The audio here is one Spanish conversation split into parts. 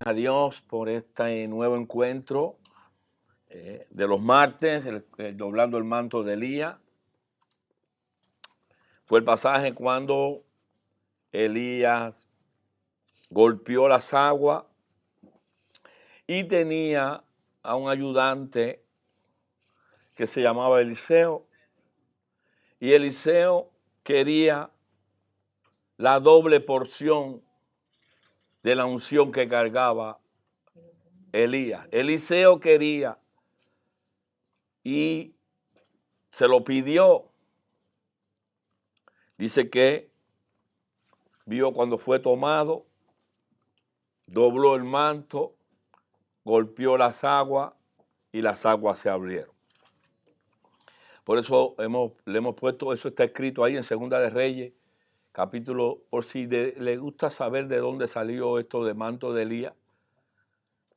a Dios por este nuevo encuentro de los martes, doblando el manto de Elías. Fue el pasaje cuando Elías golpeó las aguas y tenía a un ayudante que se llamaba Eliseo. Y Eliseo quería la doble porción de la unción que cargaba Elías. Eliseo quería y se lo pidió. Dice que vio cuando fue tomado, dobló el manto, golpeó las aguas y las aguas se abrieron. Por eso le hemos puesto, eso está escrito ahí en Segunda de Reyes, capítulo, por si le gusta saber de dónde salió esto de manto de Elías.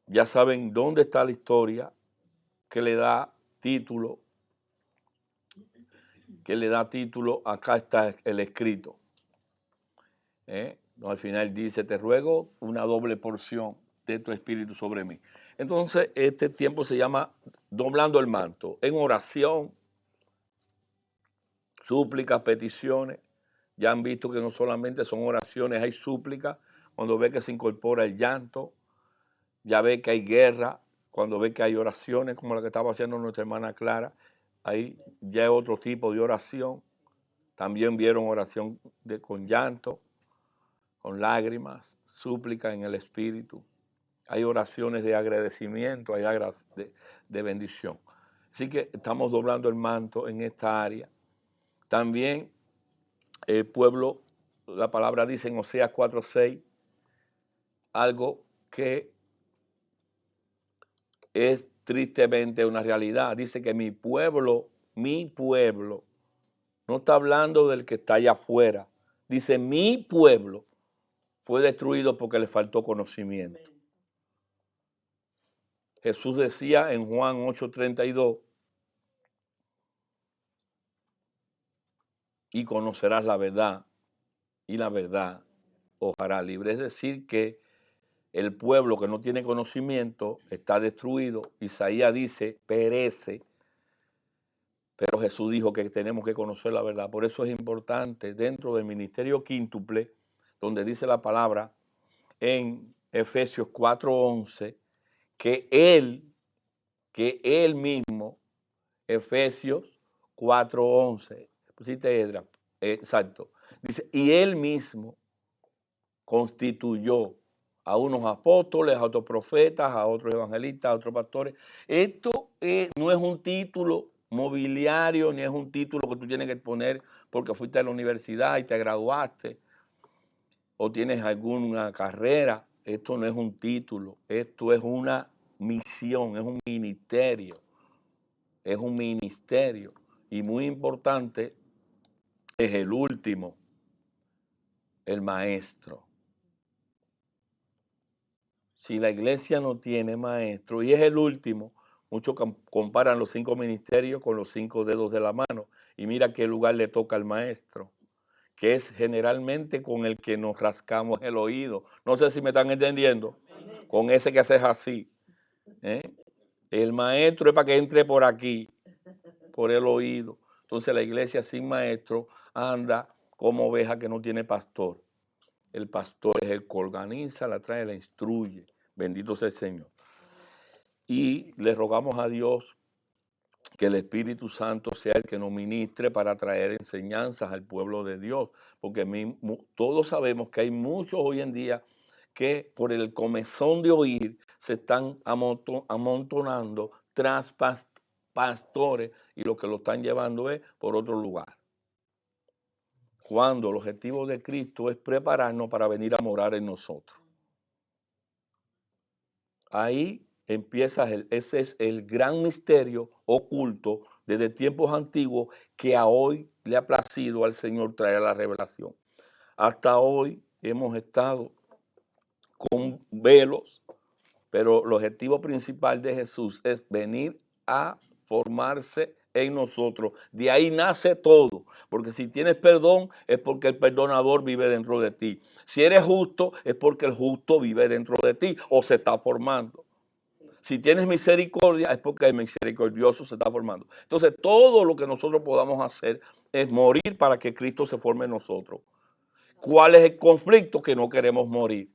Ya saben dónde está la historia que le da título. Acá está el escrito. Al final dice, te ruego una doble porción de tu espíritu sobre mí. Entonces, este tiempo se llama doblando el manto, en oración, súplicas, peticiones. Ya han visto que no solamente son oraciones, hay súplicas. Cuando ve que se incorpora el llanto, ya ve que hay guerra. Cuando ve que hay oraciones, como la que estaba haciendo nuestra hermana Clara, ahí ya es otro tipo de oración. También vieron oración con llanto, con lágrimas, súplicas en el espíritu. Hay oraciones de agradecimiento, hay de bendición. Así que estamos doblando el manto en esta área. También el pueblo, la palabra dice en Oseas 4:6, algo que es tristemente una realidad. Dice que mi pueblo, no está hablando del que está allá afuera. Dice, mi pueblo fue destruido porque le faltó conocimiento. Jesús decía en Juan 8:32, y conocerás la verdad, y la verdad os hará libre. Es decir, que el pueblo que no tiene conocimiento está destruido. Isaías dice, perece. Pero Jesús dijo que tenemos que conocer la verdad. Por eso es importante dentro del ministerio quíntuple, donde dice la palabra en Efesios 4:11, que él mismo, Efesios 4:11, pusiste Edra, exacto, dice, y él mismo constituyó a unos apóstoles, a otros profetas, a otros evangelistas, a otros pastores. Esto no es un título mobiliario, ni es un título que tú tienes que poner porque fuiste a la universidad y te graduaste o tienes alguna carrera. Esto no es un título, esto es una misión, es un ministerio. Es un ministerio y muy importante es el último, el maestro. Si la iglesia no tiene maestro y es el último, muchos comparan los 5 ministerios con los 5 dedos de la mano y mira qué lugar le toca al maestro, que es generalmente con el que nos rascamos el oído. No sé si me están entendiendo, con ese que haces así. El maestro es para que entre por aquí, por el oído. Entonces la iglesia sin maestro anda como oveja que no tiene pastor. El pastor es el que organiza, la trae, la instruye. Bendito sea el Señor. Y le rogamos a Dios que el Espíritu Santo sea el que nos ministre para traer enseñanzas al pueblo de Dios. Porque todos sabemos que hay muchos hoy en día que por el comezón de oír se están amontonando tras pastores y lo que lo están llevando es por otro lugar. Cuando el objetivo de Cristo es prepararnos para venir a morar en nosotros. Ahí empieza, ese es el gran misterio oculto desde tiempos antiguos que a hoy le ha placido al Señor traer la revelación. Hasta hoy hemos estado con velos, pero el objetivo principal de Jesús es venir a formarse en nosotros. De ahí nace todo. Porque si tienes perdón es porque el perdonador vive dentro de ti. Si eres justo es porque el justo vive dentro de ti o se está formando. Si tienes misericordia es porque el misericordioso se está formando. Entonces todo lo que nosotros podamos hacer es morir para que Cristo se forme en nosotros. ¿Cuál es el conflicto? Que no queremos morir.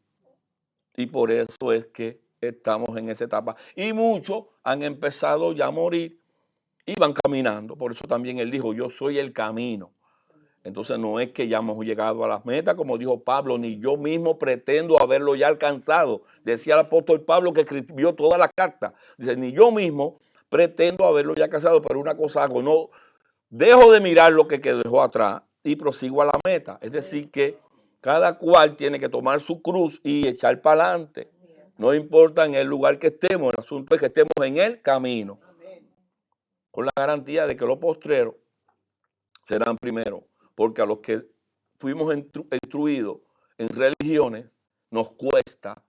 Y por eso es que estamos en esa etapa. Y muchos han empezado ya a morir y van caminando. Por eso también él dijo, yo soy el camino. Entonces no es que ya hemos llegado a las metas, como dijo Pablo, ni yo mismo pretendo haberlo ya alcanzado. Decía el apóstol Pablo que escribió toda la carta. Dice, ni yo mismo pretendo haberlo ya alcanzado, pero una cosa hago, no dejo de mirar lo que dejó atrás y prosigo a la meta. Es decir, que cada cual tiene que tomar su cruz y echar para adelante. No importa en el lugar que estemos, el asunto es que estemos en el camino. Con la garantía de que los postreros serán primero. Porque a los que fuimos instruidos en religiones nos cuesta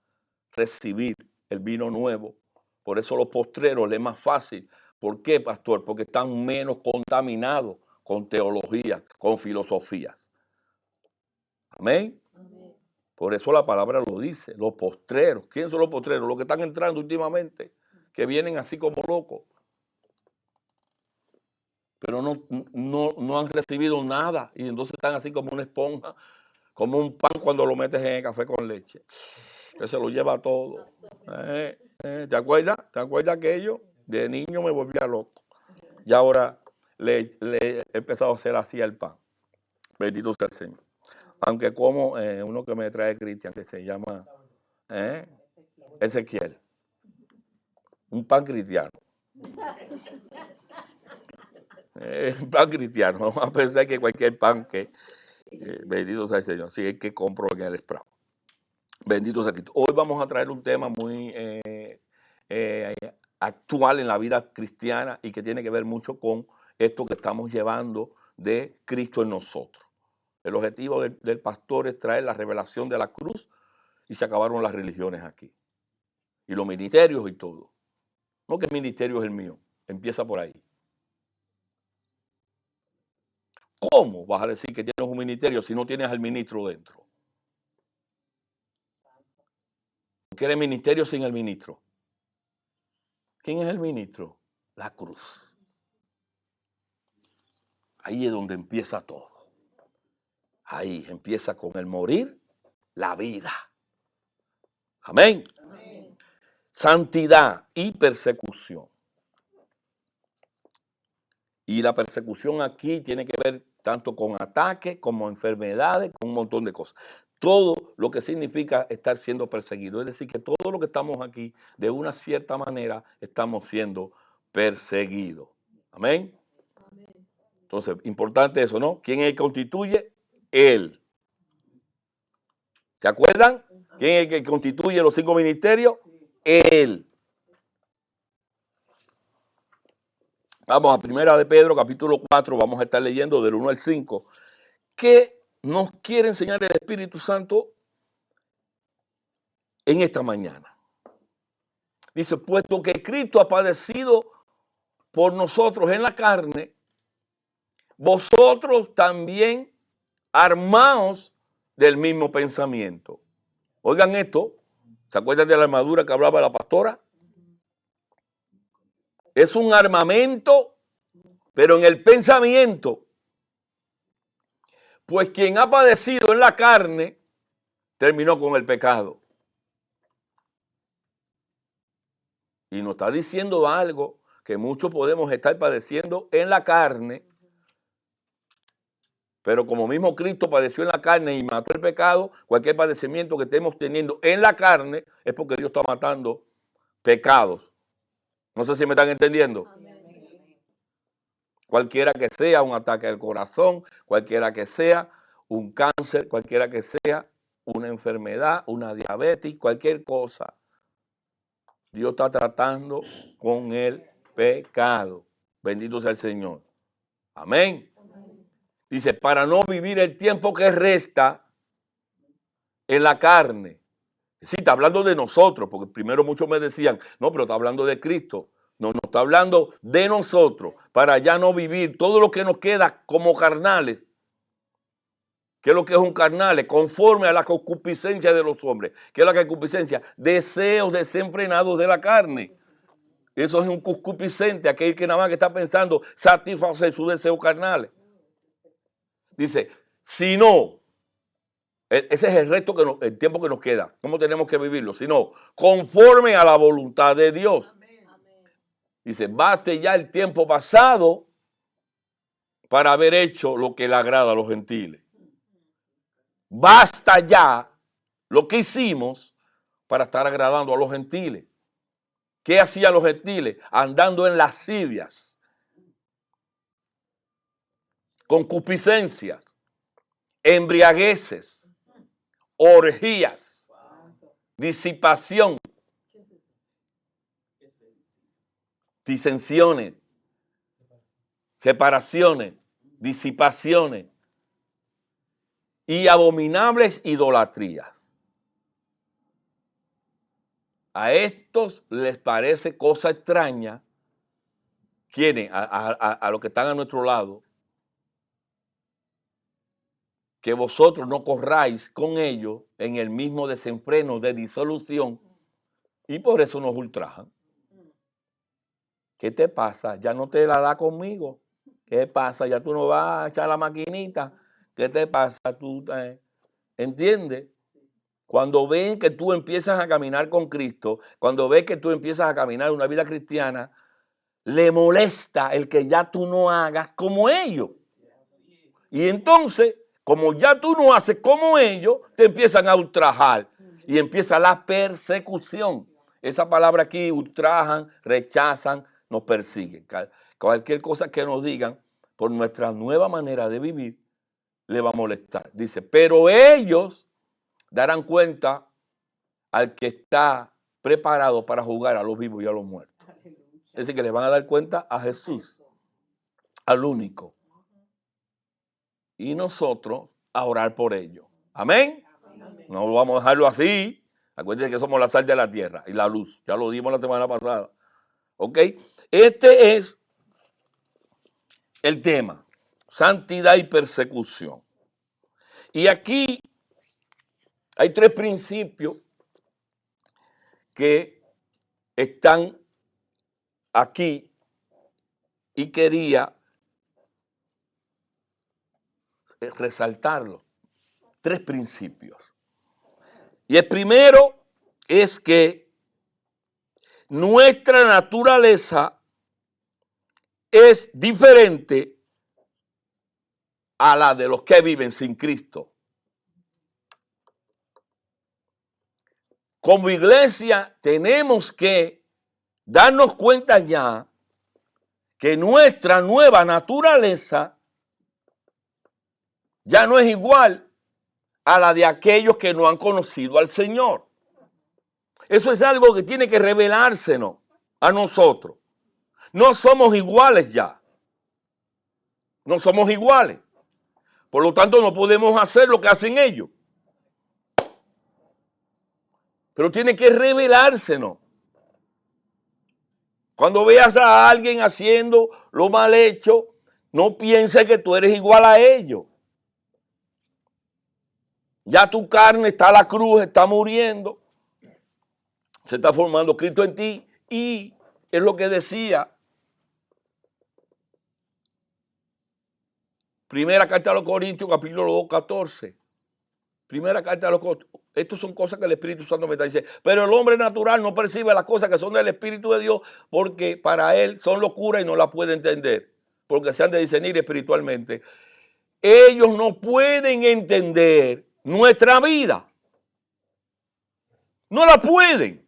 recibir el vino nuevo. Por eso los postreros les es más fácil. ¿Por qué, pastor? Porque están menos contaminados con teología, con filosofías. Amén. Amén. Por eso la palabra lo dice, los postreros. ¿Quiénes son los postreros? Los que están entrando últimamente, que vienen así como locos. Pero no han recibido nada y entonces están así como una esponja, como un pan cuando lo metes en el café con leche, que se lo lleva todo. ¿Te acuerdas? ¿Te acuerdas aquello? De niño me volvía loco. Y ahora le he empezado a hacer así el pan. Bendito sea el Señor. Aunque como uno que me trae Cristian, que se llama Ezequiel. Un pan cristiano. Pan cristiano. Vamos a pensar que cualquier pan que... bendito sea el Señor. Sí, es que compro en el Sprout. Bendito sea Cristo. Hoy vamos a traer un tema muy actual en la vida cristiana y que tiene que ver mucho con esto que estamos llevando de Cristo en nosotros. El objetivo del pastor es traer la revelación de la cruz y se acabaron las religiones aquí. Y los ministerios y todo. No que el ministerio es el mío. Empieza por ahí. ¿Cómo vas a decir que tienes un ministerio si no tienes al ministro dentro? ¿Qué eres ministerio sin el ministro? ¿Quién es el ministro? La cruz. Ahí es donde empieza todo. Ahí empieza con el morir, la vida. Amén. Amén. Santidad y persecución. Y la persecución aquí tiene que ver tanto con ataques como enfermedades, con un montón de cosas. Todo lo que significa estar siendo perseguido. Es decir, que todo lo que estamos aquí, de una cierta manera, estamos siendo perseguidos. Amén. Entonces, importante eso, ¿no? ¿Quién es el que constituye? Él. ¿Se acuerdan? ¿Quién es el que constituye los 5 ministerios? Él. Vamos a 1 de Pedro, capítulo 4, vamos a estar leyendo del 1 al 5. ¿Qué nos quiere enseñar el Espíritu Santo en esta mañana? Dice, puesto que Cristo ha padecido por nosotros en la carne, vosotros también armaos del mismo pensamiento. Oigan esto, ¿se acuerdan de la armadura que hablaba la pastora? Es un armamento, pero en el pensamiento. Pues quien ha padecido en la carne, terminó con el pecado. Y nos está diciendo algo que muchos podemos estar padeciendo en la carne. Pero como mismo Cristo padeció en la carne y mató el pecado, cualquier padecimiento que estemos teniendo en la carne es porque Dios está matando pecados. No sé si me están entendiendo. Amén. Cualquiera que sea un ataque al corazón, cualquiera que sea un cáncer, cualquiera que sea una enfermedad, una diabetes, cualquier cosa. Dios está tratando con el pecado. Bendito sea el Señor. Amén. Dice, para no vivir el tiempo que resta en la carne. Sí, está hablando de nosotros, porque primero muchos me decían, no, pero está hablando de Cristo. No, nos está hablando de nosotros, para ya no vivir todo lo que nos queda como carnales. ¿Qué es lo que es un carnal? Conforme a la concupiscencia de los hombres. ¿Qué es la concupiscencia? Deseos desenfrenados de la carne. Eso es un concupiscente, aquel que nada más que está pensando satisfacer sus deseos carnales. Dice, si no, ese es el resto, el tiempo que nos queda. ¿Cómo tenemos que vivirlo? Si no, conforme a la voluntad de Dios. Dice, baste ya el tiempo pasado para haber hecho lo que le agrada a los gentiles. Basta ya lo que hicimos para estar agradando a los gentiles. ¿Qué hacían los gentiles? Andando en lascivias, concupiscencias, embriagueces, orgías, disipación, disensiones, separaciones, disipaciones y abominables idolatrías. A estos les parece cosa extraña, ¿quiénes? A los que están a nuestro lado, que vosotros no corráis con ellos en el mismo desenfreno de disolución, y por eso nos ultrajan. ¿Qué te pasa? Ya no te la da conmigo. ¿Qué pasa? Ya tú no vas a echar la maquinita. ¿Qué te pasa? ¿Tú entiendes? Cuando ven que tú empiezas a caminar con Cristo, cuando ven que tú empiezas a caminar una vida cristiana, le molesta el que ya tú no hagas como ellos. Y entonces, como ya tú no haces como ellos, te empiezan a ultrajar y empieza la persecución. Esa palabra aquí, ultrajan, rechazan, nos persiguen. Cualquier cosa que nos digan por nuestra nueva manera de vivir, le va a molestar. Dice, pero ellos darán cuenta al que está preparado para juzgar a los vivos y a los muertos. Es decir, que le van a dar cuenta a Jesús, al único. Y nosotros a orar por ellos. Amén. No vamos a dejarlo así. Acuérdense que somos la sal de la tierra y la luz. Ya lo dimos la semana pasada. ¿Ok? Este es el tema. Santidad y persecución. Y aquí hay tres principios que están aquí y quería resaltarlo. Tres principios. Y el primero es que nuestra naturaleza es diferente a la de los que viven sin Cristo. Como iglesia tenemos que darnos cuenta ya que nuestra nueva naturaleza ya no es igual a la de aquellos que no han conocido al Señor. Eso es algo que tiene que revelársenos a nosotros. No somos iguales ya. No somos iguales. Por lo tanto, no podemos hacer lo que hacen ellos. Pero tiene que revelársenos. Cuando veas a alguien haciendo lo mal hecho, no pienses que tú eres igual a ellos. Ya tu carne está a la cruz, está muriendo. Se está formando Cristo en ti. Y es lo que decía Primera carta a los Corintios, capítulo 2, 14. Primera carta a los Corintios. Estas son cosas que el Espíritu Santo me está diciendo. Pero el hombre natural no percibe las cosas que son del Espíritu de Dios porque para él son locura y no las puede entender. Porque se han de discernir espiritualmente. Ellos no pueden entender nuestra vida. No la pueden.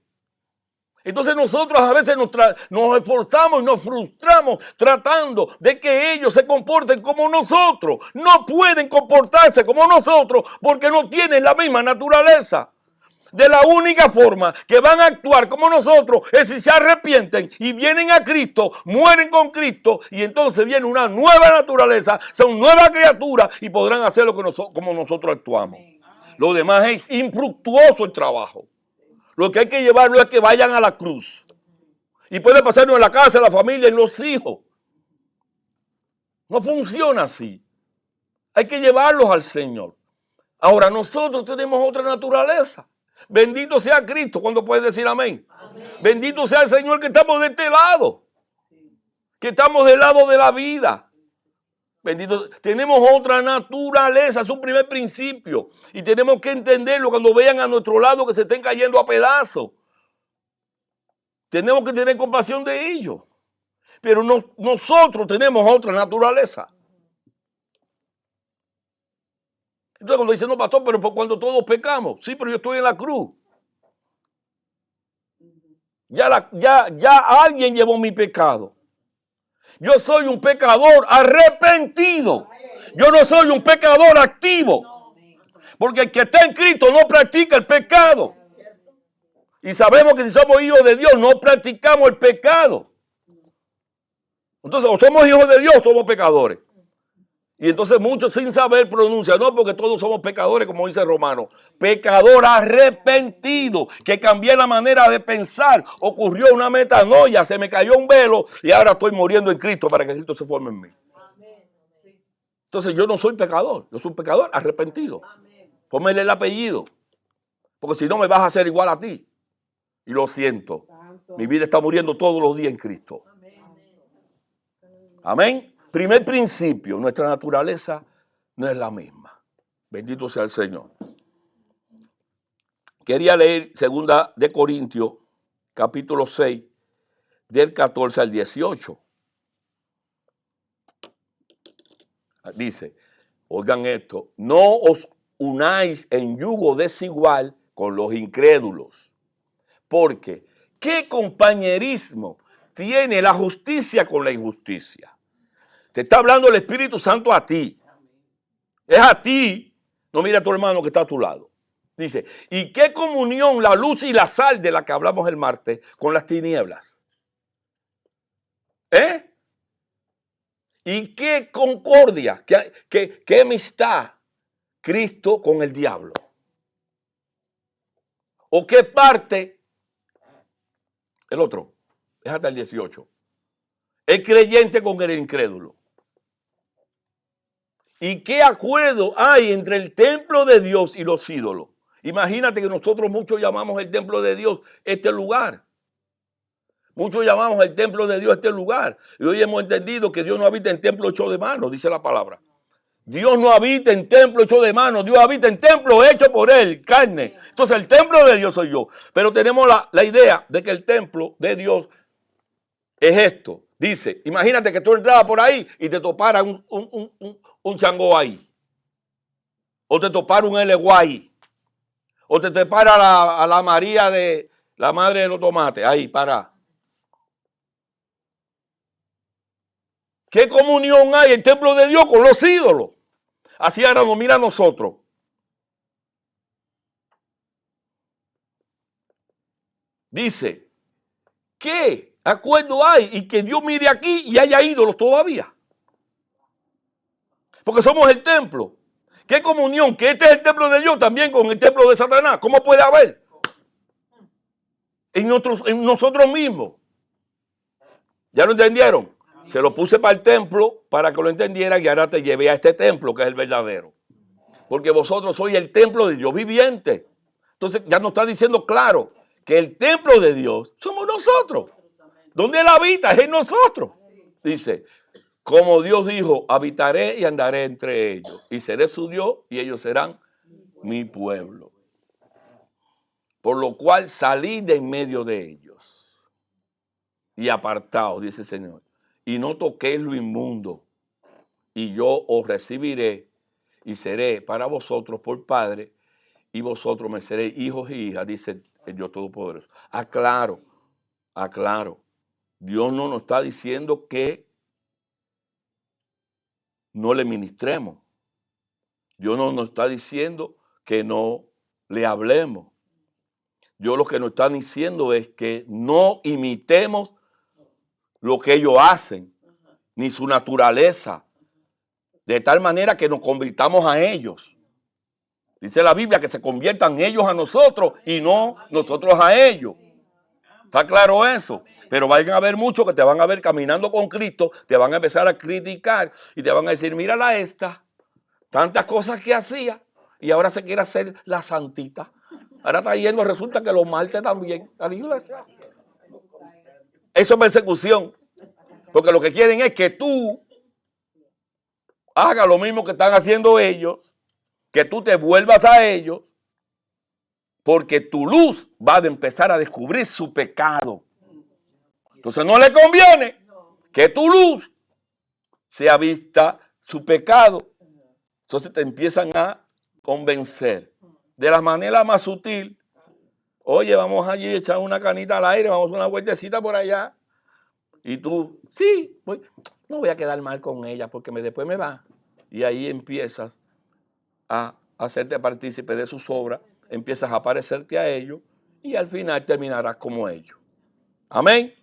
Entonces nosotros a veces nos esforzamos y nos frustramos tratando de que ellos se comporten como nosotros. No pueden comportarse como nosotros porque no tienen la misma naturaleza. De la única forma que van a actuar como nosotros es si se arrepienten y vienen a Cristo, mueren con Cristo y entonces viene una nueva naturaleza, son nuevas criaturas y podrán hacer lo que como nosotros actuamos. Lo demás es infructuoso el trabajo. Lo que hay que llevarlo es que vayan a la cruz Y puede pasarnos en la casa, en la familia, en los hijos. No funciona así. Hay que llevarlos al Señor. Ahora nosotros tenemos otra naturaleza. Bendito sea Cristo. ¿Cuándo puedes decir amén? Amén? Bendito sea el Señor que estamos de este lado. Que estamos del lado de la vida. Bendito. Tenemos otra naturaleza. Es un primer principio. Y tenemos que entenderlo cuando vean a nuestro lado que se estén cayendo a pedazos. Tenemos que tener compasión de ellos. Pero nosotros tenemos otra naturaleza. Entonces cuando dicen, no, pastor, pero cuando todos pecamos. Sí, pero yo estoy en la cruz. Ya alguien llevó mi pecado. Yo soy un pecador arrepentido. Yo no soy un pecador activo. Porque el que está en Cristo no practica el pecado. Y sabemos que si somos hijos de Dios no practicamos el pecado. Entonces, o somos hijos de Dios o somos pecadores. Y entonces muchos sin saber pronuncian, no, porque todos somos pecadores, como dice Romano. Pecador arrepentido, que cambié la manera de pensar, ocurrió una metanoia, se me cayó un velo y ahora estoy muriendo en Cristo para que Cristo se forme en mí. Entonces yo no soy pecador, yo soy un pecador arrepentido. Póngale el apellido, porque si no me vas a hacer igual a ti. Y lo siento, mi vida está muriendo todos los días en Cristo. Amén. Primer principio, nuestra naturaleza no es la misma. Bendito sea el Señor. Quería leer 2 de Corintios, capítulo 6, del 14 al 18. Dice, oigan esto, no os unáis en yugo desigual con los incrédulos, porque ¿qué compañerismo tiene la justicia con la injusticia? Te está hablando el Espíritu Santo a ti. Es a ti. No mira a tu hermano que está a tu lado. Dice, ¿y qué comunión la luz y la sal de la que hablamos el martes con las tinieblas? ¿Y qué concordia, qué amistad Cristo con el diablo? ¿O qué parte? El otro, es hasta el 18. El creyente con el incrédulo. ¿Y qué acuerdo hay entre el templo de Dios y los ídolos? Imagínate que nosotros muchos llamamos el templo de Dios este lugar. Muchos llamamos el templo de Dios este lugar. Y hoy hemos entendido que Dios no habita en templo hecho de mano, dice la palabra. Dios no habita en templo hecho de mano, Dios habita en templo hecho por Él, carne. Entonces el templo de Dios soy yo. Pero tenemos la idea de que el templo de Dios es esto. Dice, imagínate que tú entrabas por ahí y te topara un chango ahí. O te topara un eleguay. O te topara a la María de la madre de los tomates. Ahí, para. ¿Qué comunión hay en el templo de Dios con los ídolos? Así ahora nos mira a nosotros. Dice, ¿qué acuerdo hay? Y que Dios mire aquí y haya ídolos todavía. Porque somos el templo. ¿Qué comunión? Que este es el templo de Dios también con el templo de Satanás. ¿Cómo puede haber? En nosotros mismos. ¿Ya lo entendieron? Se lo puse para el templo para que lo entendieran y ahora te llevé a este templo que es el verdadero. Porque vosotros sois el templo de Dios viviente. Entonces ya nos está diciendo claro que el templo de Dios somos nosotros. ¿Dónde Él habita? Es en nosotros. Dice, como Dios dijo, habitaré y andaré entre ellos. Y seré su Dios y ellos serán mi pueblo. Por lo cual salid de en medio de ellos. Y apartaos, dice el Señor. Y no toquéis lo inmundo. Y yo os recibiré y seré para vosotros por Padre. Y vosotros me seréis hijos y hijas, dice el Dios Todopoderoso. Aclaro. Dios no nos está diciendo que no le ministremos. Dios no nos está diciendo que no le hablemos. Dios lo que nos está diciendo es que no imitemos lo que ellos hacen, ni su naturaleza, de tal manera que nos convirtamos a ellos. Dice la Biblia que se conviertan ellos a nosotros y no nosotros a ellos. ¿Está claro eso? Pero vayan a haber muchos que te van a ver caminando con Cristo, te van a empezar a criticar y te van a decir, mírala esta, tantas cosas que hacía y ahora se quiere hacer la santita. Ahora está yendo, resulta que los martes también a la iglesia. Eso es persecución, porque lo que quieren es que tú hagas lo mismo que están haciendo ellos, que tú te vuelvas a ellos, porque tu luz va a empezar a descubrir su pecado. Entonces no le conviene que tu luz sea vista su pecado. Entonces te empiezan a convencer de la manera más sutil. Oye, vamos allí a echar una canita al aire, vamos a una vueltecita por allá. Y tú, sí, no voy a quedar mal con ella porque después me va. Y ahí empiezas a hacerte partícipe de sus obras, empiezas a parecerte a ellos y al final terminarás como ellos. Amén.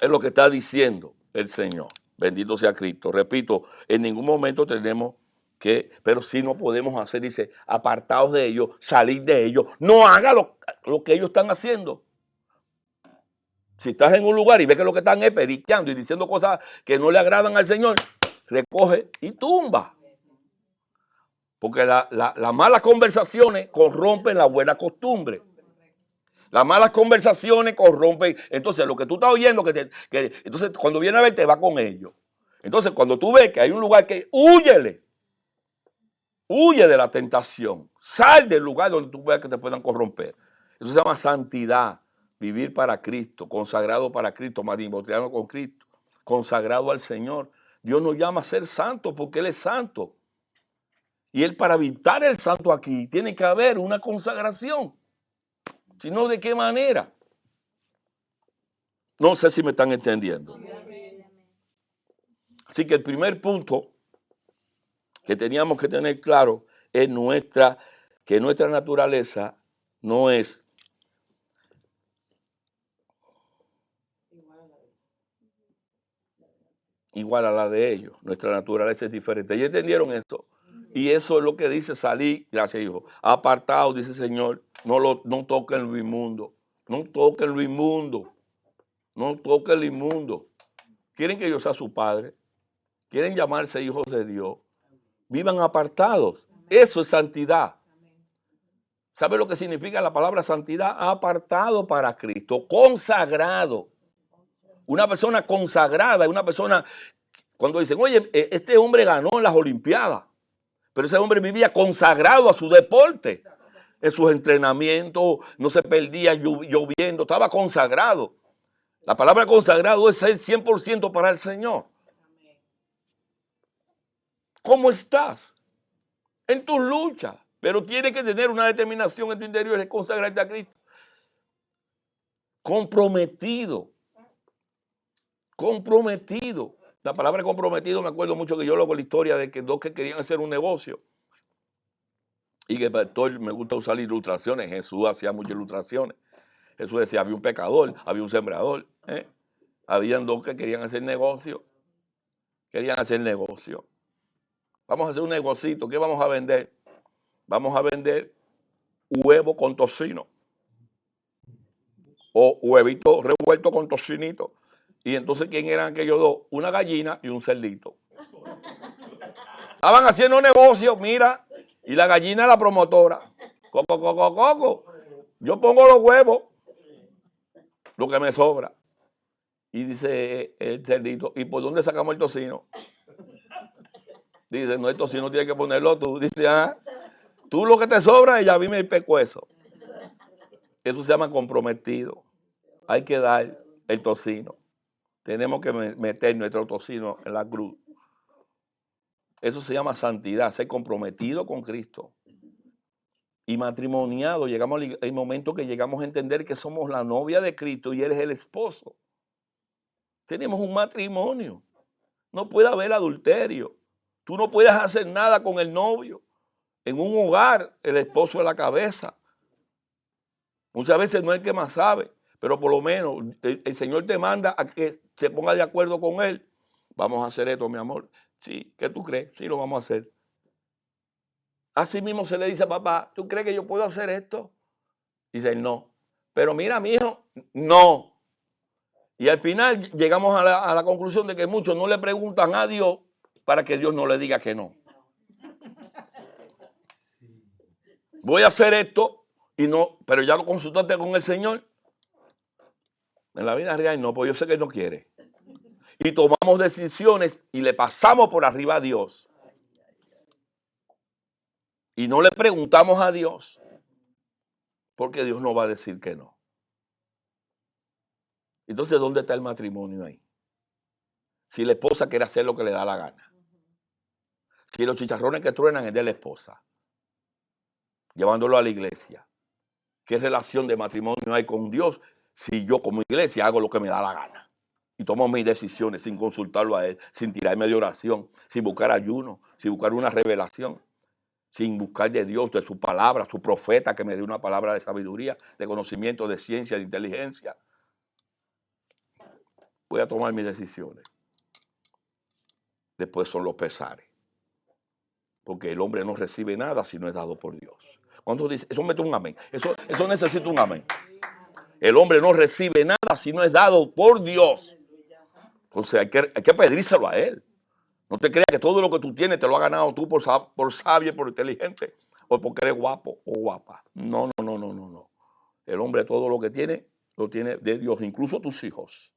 Es lo que está diciendo el Señor. Bendito sea Cristo. Repito, en ningún momento tenemos que, pero sí no podemos hacer, dice, apartados de ellos, salir de ellos. No haga lo que ellos están haciendo. Si estás en un lugar y ves que lo que están es periqueando y diciendo cosas que no le agradan al Señor, recoge y tumba. Porque las malas conversaciones corrompen la buena costumbre. Las malas conversaciones corrompen. Entonces, lo que tú estás oyendo, entonces cuando viene a ver, te va con ellos. Entonces, cuando tú ves que hay un lugar que húyele, huye de la tentación, sal del lugar donde tú veas que te puedan corromper. Eso se llama santidad, vivir para Cristo, consagrado para Cristo, matrimoniano con Cristo, consagrado al Señor. Dios nos llama a ser santos porque Él es santo. Y Él, para habitar el santo aquí, tiene que haber una consagración. Si no, ¿de qué manera? No sé si me están entendiendo. Así que el primer punto que teníamos que tener claro es que nuestra naturaleza no es igual a la de ellos. Nuestra naturaleza es diferente. ¿Y entendieron eso? Y eso es lo que dice salir, gracias hijo, apartado, dice el Señor, no toquen lo inmundo, no toquen lo inmundo, no toquen lo inmundo. Quieren que yo sea su padre, quieren llamarse hijos de Dios, vivan apartados. Eso es santidad. ¿Sabe lo que significa la palabra santidad? Apartado para Cristo, consagrado. Una persona consagrada, una persona, cuando dicen, oye, este hombre ganó en las Olimpiadas, pero ese hombre vivía consagrado a su deporte. En sus entrenamientos, no se perdía lloviendo, estaba consagrado. La palabra consagrado es ser 100% para el Señor. ¿Cómo estás? En tus luchas. Pero tienes que tener una determinación en tu interior de consagrarte a Cristo. Comprometido. Comprometido. La palabra comprometido, me acuerdo mucho que yo luego la historia de que dos que querían hacer un negocio. Y que el pastor me gusta usar ilustraciones. Jesús hacía muchas ilustraciones. Jesús decía, había un pecador, había un sembrador. Habían dos que querían hacer negocio. Querían hacer negocio. Vamos a hacer un negocito. ¿Qué vamos a vender? Vamos a vender huevo con tocino. O huevito revuelto con tocinito. Y entonces, ¿quién eran aquellos dos? Una gallina y un cerdito. Estaban haciendo negocio, mira, y la gallina es la promotora. Coco, coco, coco. Yo pongo los huevos, lo que me sobra. Y dice el cerdito, ¿y por dónde sacamos el tocino? Dice, no, el tocino tiene que ponerlo tú. Dice, tú lo que te sobra, ella vive el pecuezo. Eso se llama comprometido. Hay que dar el tocino. Tenemos que meter nuestro tocino en la cruz. Eso se llama santidad, ser comprometido con Cristo. Y matrimoniado, llegamos al momento que llegamos a entender que somos la novia de Cristo y Él es el esposo. Tenemos un matrimonio. No puede haber adulterio. Tú no puedes hacer nada con el novio. En un hogar, el esposo es la cabeza. Muchas veces no es el que más sabe, pero por lo menos el Señor te manda a que se ponga de acuerdo con Él. Vamos a hacer esto, mi amor. Sí, ¿qué tú crees? Sí, lo vamos a hacer. Así mismo se le dice a papá, ¿tú crees que yo puedo hacer esto? Dice, no, Pero mira, mi hijo, no. Y al final llegamos a la conclusión de que muchos no le preguntan a Dios para que Dios no le diga que no. Voy a hacer esto y no, pero ya lo consultaste con el Señor. En la vida real no, pues yo sé que no quiere. Y tomamos decisiones y le pasamos por arriba a Dios. Y no le preguntamos a Dios, porque Dios no va a decir que no. Entonces, ¿dónde está el matrimonio ahí? Si la esposa quiere hacer lo que le da la gana. Si los chicharrones que truenan es de la esposa, llevándolo a la iglesia. ¿Qué relación de matrimonio hay con Dios si yo como iglesia hago lo que me da la gana? Y tomo mis decisiones sin consultarlo a Él, sin tirarme de oración, sin buscar ayuno, sin buscar una revelación, sin buscar de Dios, de su palabra, su profeta que me dé una palabra de sabiduría, de conocimiento, de ciencia, de inteligencia. Voy a tomar mis decisiones. Después son los pesares. Porque el hombre no recibe nada si no es dado por Dios. ¿Cuántos dicen? Eso mete un amén. Eso necesita un amén. El hombre no recibe nada si no es dado por Dios. Entonces hay que pedírselo a Él. No te creas que todo lo que tú tienes te lo has ganado tú por sabio, por inteligente, o porque eres guapo o guapa. No. El hombre todo lo tiene de Dios, incluso tus hijos.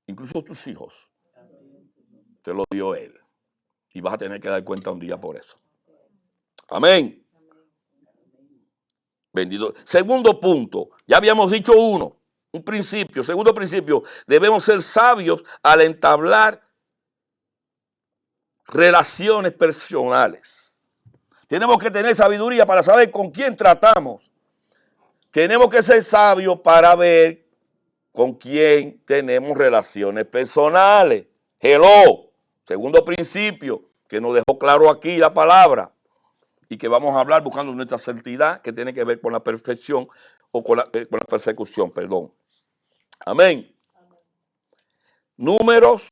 Incluso tus hijos te lo dio Él. Y vas a tener que dar cuenta un día por eso. Amén. Bendito. Segundo punto, ya habíamos dicho uno, un principio. Segundo principio, debemos ser sabios al entablar relaciones personales. Tenemos que tener sabiduría para saber con quién tratamos. Tenemos que ser sabios para ver con quién tenemos relaciones personales. Hello. Segundo principio, que nos dejó claro aquí la palabra y que vamos a hablar buscando nuestra santidad, que tiene que ver con la perfección o con la persecución, perdón. Amén. Números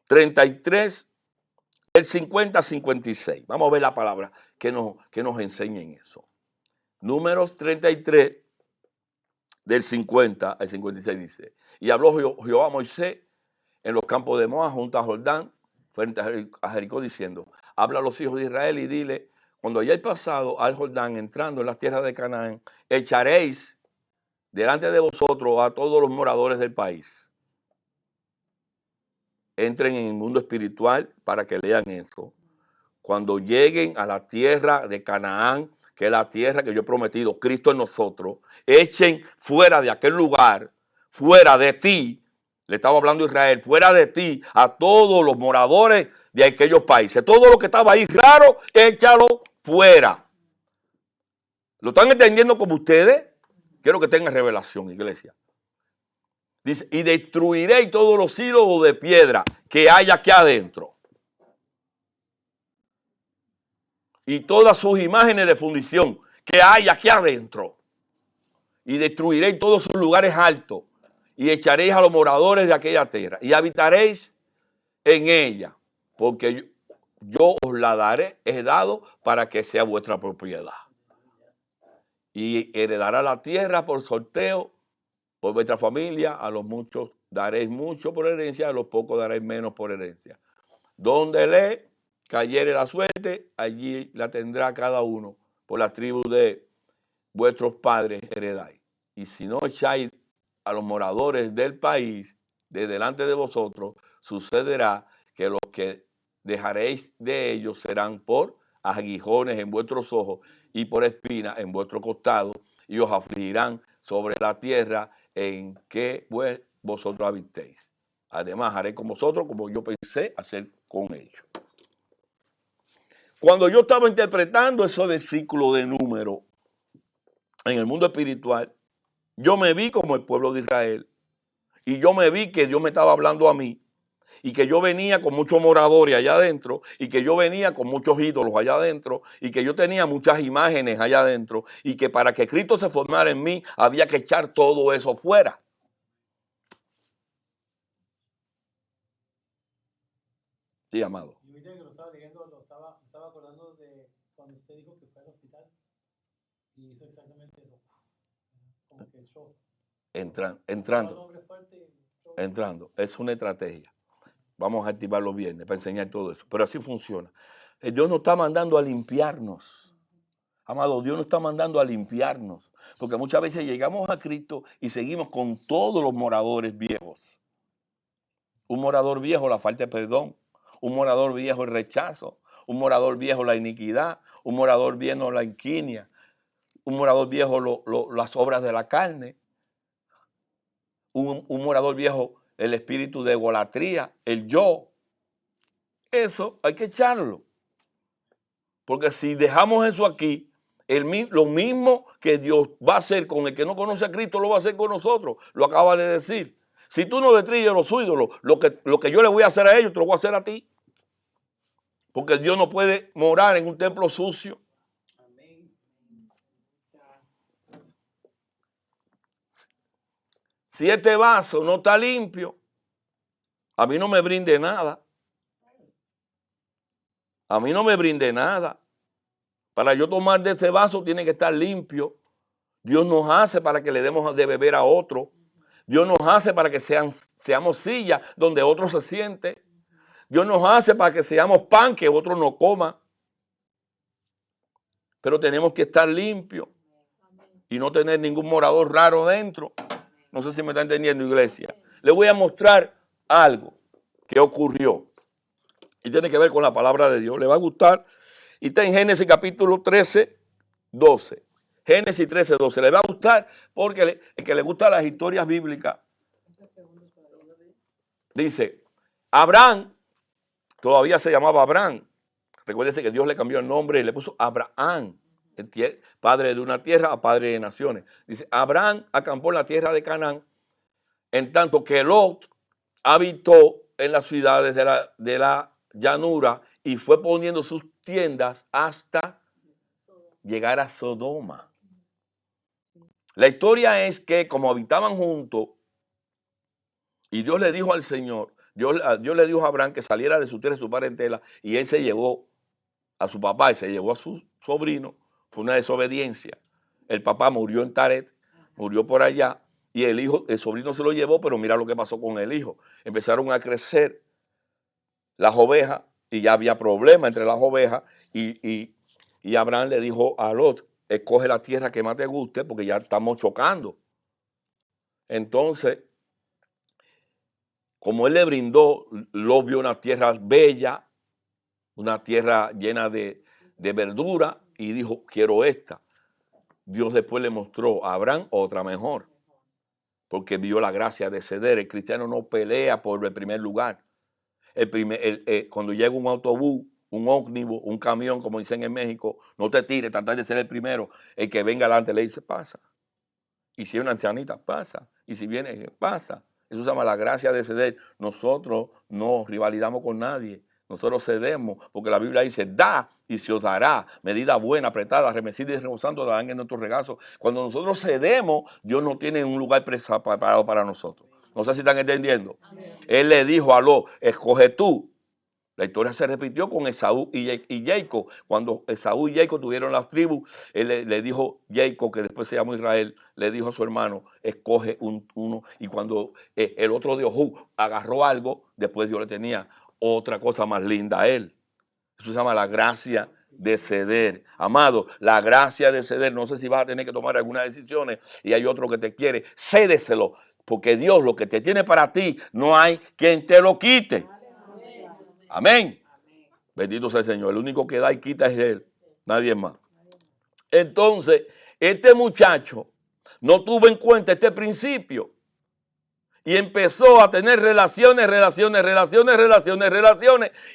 33, el 50-56. Vamos a ver la palabra que nos enseña en eso. Números 33, del 50 al 56 dice: y habló Jehová a Moisés en los campos de Moab junto a Jordán, frente a Jericó, diciendo: habla a los hijos de Israel y dile, cuando hayáis pasado al Jordán, entrando en las tierras de Canaán, echaréis delante de vosotros a todos los moradores del país. Entren en el mundo espiritual para que lean eso. Cuando lleguen a la tierra de Canaán, que es la tierra que yo he prometido, Cristo en nosotros, echen fuera de aquel lugar, fuera de ti, le estaba hablando a Israel, fuera de ti, a todos los moradores de aquellos países. Todo lo que estaba ahí raro, échalo fuera. ¿Lo están entendiendo como ustedes? Quiero que tengan revelación, iglesia. Dice, y destruiré todos los ídolos de piedra que hay aquí adentro. Y todas sus imágenes de fundición que hay aquí adentro. Y destruiré todos sus lugares altos. Y echaréis a los moradores de aquella tierra. Y habitaréis en ella. Porque yo os la daré, he dado para que sea vuestra propiedad. Y heredará la tierra por sorteo, por vuestra familia. A los muchos daréis mucho por herencia, a los pocos daréis menos por herencia. Donde le cayere la suerte, allí la tendrá cada uno, por la tribu de vuestros padres heredáis. Y si no echáis a los moradores del país de delante de vosotros, sucederá que los que dejaréis de ellos serán por aguijones en vuestros ojos y por espinas en vuestro costado, y os afligirán sobre la tierra en que vosotros habitéis. Además, haré con vosotros como yo pensé hacer con ellos. Cuando yo estaba interpretando esos versículos de Número en el mundo espiritual, yo me vi como el pueblo de Israel. Y yo me vi que Dios me estaba hablando a mí. Y que yo venía con muchos moradores allá adentro. Y que yo venía con muchos ídolos allá adentro. Y que yo tenía muchas imágenes allá adentro. Y que para que Cristo se formara en mí, había que echar todo eso fuera. Sí, amado. Y ahorita que lo estaba leyendo, estaba acordando de cuando usted dijo que fue al hospital y hizo exactamente eso. Entrando. Es una estrategia. Vamos a activar los viernes para enseñar todo eso. Pero así funciona. Dios nos está mandando a limpiarnos. Amado, Dios nos está mandando a limpiarnos. Porque muchas veces llegamos a Cristo y seguimos con todos los moradores viejos. Un morador viejo, la falta de perdón. Un morador viejo, el rechazo. Un morador viejo, la iniquidad. Un morador viejo, la inquinia. Un morador viejo, las obras de la carne. Un morador viejo, el espíritu de egolatría, el yo. Eso hay que echarlo. Porque si dejamos eso aquí, lo mismo que Dios va a hacer con el que no conoce a Cristo, lo va a hacer con nosotros. Lo acaba de decir. Si tú no destruyes los ídolos, lo que yo le voy a hacer a ellos, te lo voy a hacer a ti. Porque Dios no puede morar en un templo sucio. Si este vaso no está limpio, a mí no me brinde nada. A mí no me brinde nada. Para yo tomar de este vaso tiene que estar limpio. Dios nos hace para que le demos de beber a otro. Dios nos hace para que seamos sillas donde otro se siente. Dios nos hace para que seamos pan que otro no coma. Pero tenemos que estar limpios y no tener ningún morador raro dentro. No sé si me está entendiendo, iglesia. Le voy a mostrar algo que ocurrió. Y tiene que ver con la palabra de Dios. Le va a gustar. Y está en Génesis capítulo 13, 12. Génesis 13, 12. Le va a gustar porque el que le gustan las historias bíblicas. Dice, Abraham, todavía se llamaba Abraham. Recuérdese que Dios le cambió el nombre y le puso Abraham, padre de una tierra a padre de naciones. Dice, Abraham acampó en la tierra de Canaán, en tanto que Lot habitó en las ciudades de la llanura y fue poniendo sus tiendas hasta llegar a Sodoma. La historia es que como habitaban juntos y Dios le dijo al Señor, Dios le dijo a Abraham que saliera de su tierra y su parentela y él se llevó a su papá y se llevó a su sobrino. Fue una desobediencia. El papá murió en Taret, murió por allá y el sobrino se lo llevó, pero mira lo que pasó con el hijo. Empezaron a crecer las ovejas y ya había problemas entre las ovejas y Abraham le dijo a Lot, escoge la tierra que más te guste porque ya estamos chocando. Entonces, como él le brindó, Lot vio una tierra bella, una tierra llena de verdura y dijo, quiero esta. Dios después le mostró a Abraham otra mejor, porque vio la gracia de ceder. El cristiano no pelea por el primer lugar. Cuando llega un autobús, un ómnibus, un camión, como dicen en México, no te tires, tratar de ser el primero. El que venga adelante le dice, pasa. Y si es una ancianita, pasa. Y si viene, pasa. Eso se llama la gracia de ceder. Nosotros no rivalidamos con nadie. Nosotros cedemos, porque la Biblia dice, da y se os dará. Medida buena, apretada, remecida y rebosando darán en nuestro regazo. Cuando nosotros cedemos, Dios no tiene un lugar preparado para nosotros. No sé si están entendiendo. Amén. Él le dijo a Lot, escoge tú. La historia se repitió con Esaú y Jacob. Cuando Esaú y Jacob tuvieron las tribus, él le dijo Jacob, que después se llamó Israel, le dijo a su hermano, escoge uno. Y cuando el otro de Ojú agarró algo, después Dios le tenía otra cosa más linda a él. Eso se llama la gracia de ceder. Amado, la gracia de ceder. No sé si vas a tener que tomar algunas decisiones y hay otro que te quiere. Cédeselo, porque Dios lo que te tiene para ti, no hay quien te lo quite. Amén. Bendito sea el Señor. El único que da y quita es Él. Nadie más. Entonces, este muchacho no tuvo en cuenta este principio. Y empezó a tener relaciones.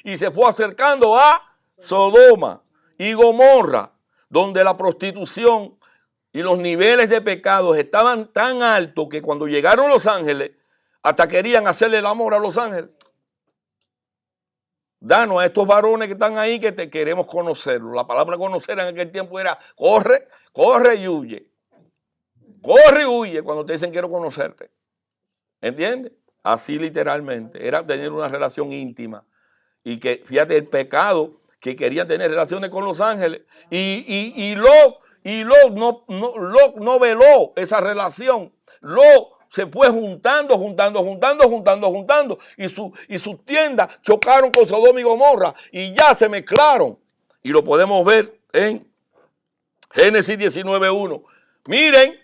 Y se fue acercando a Sodoma y Gomorra, donde la prostitución y los niveles de pecados estaban tan altos que cuando llegaron los ángeles, hasta querían hacerle el amor a los ángeles. Danos a estos varones que están ahí que te queremos conocerlos. La palabra conocer en aquel tiempo era corre y huye. Corre y huye cuando te dicen quiero conocerte. ¿Entiendes? Así literalmente. Era tener una relación íntima. Y que, fíjate, el pecado, que querían tener relaciones con los ángeles. Y Lot Y Lot no veló esa relación. Lot se fue juntando. Y sus tiendas chocaron con Sodoma y Gomorra. Y ya se mezclaron. Y lo podemos ver en Génesis 19:1. Miren,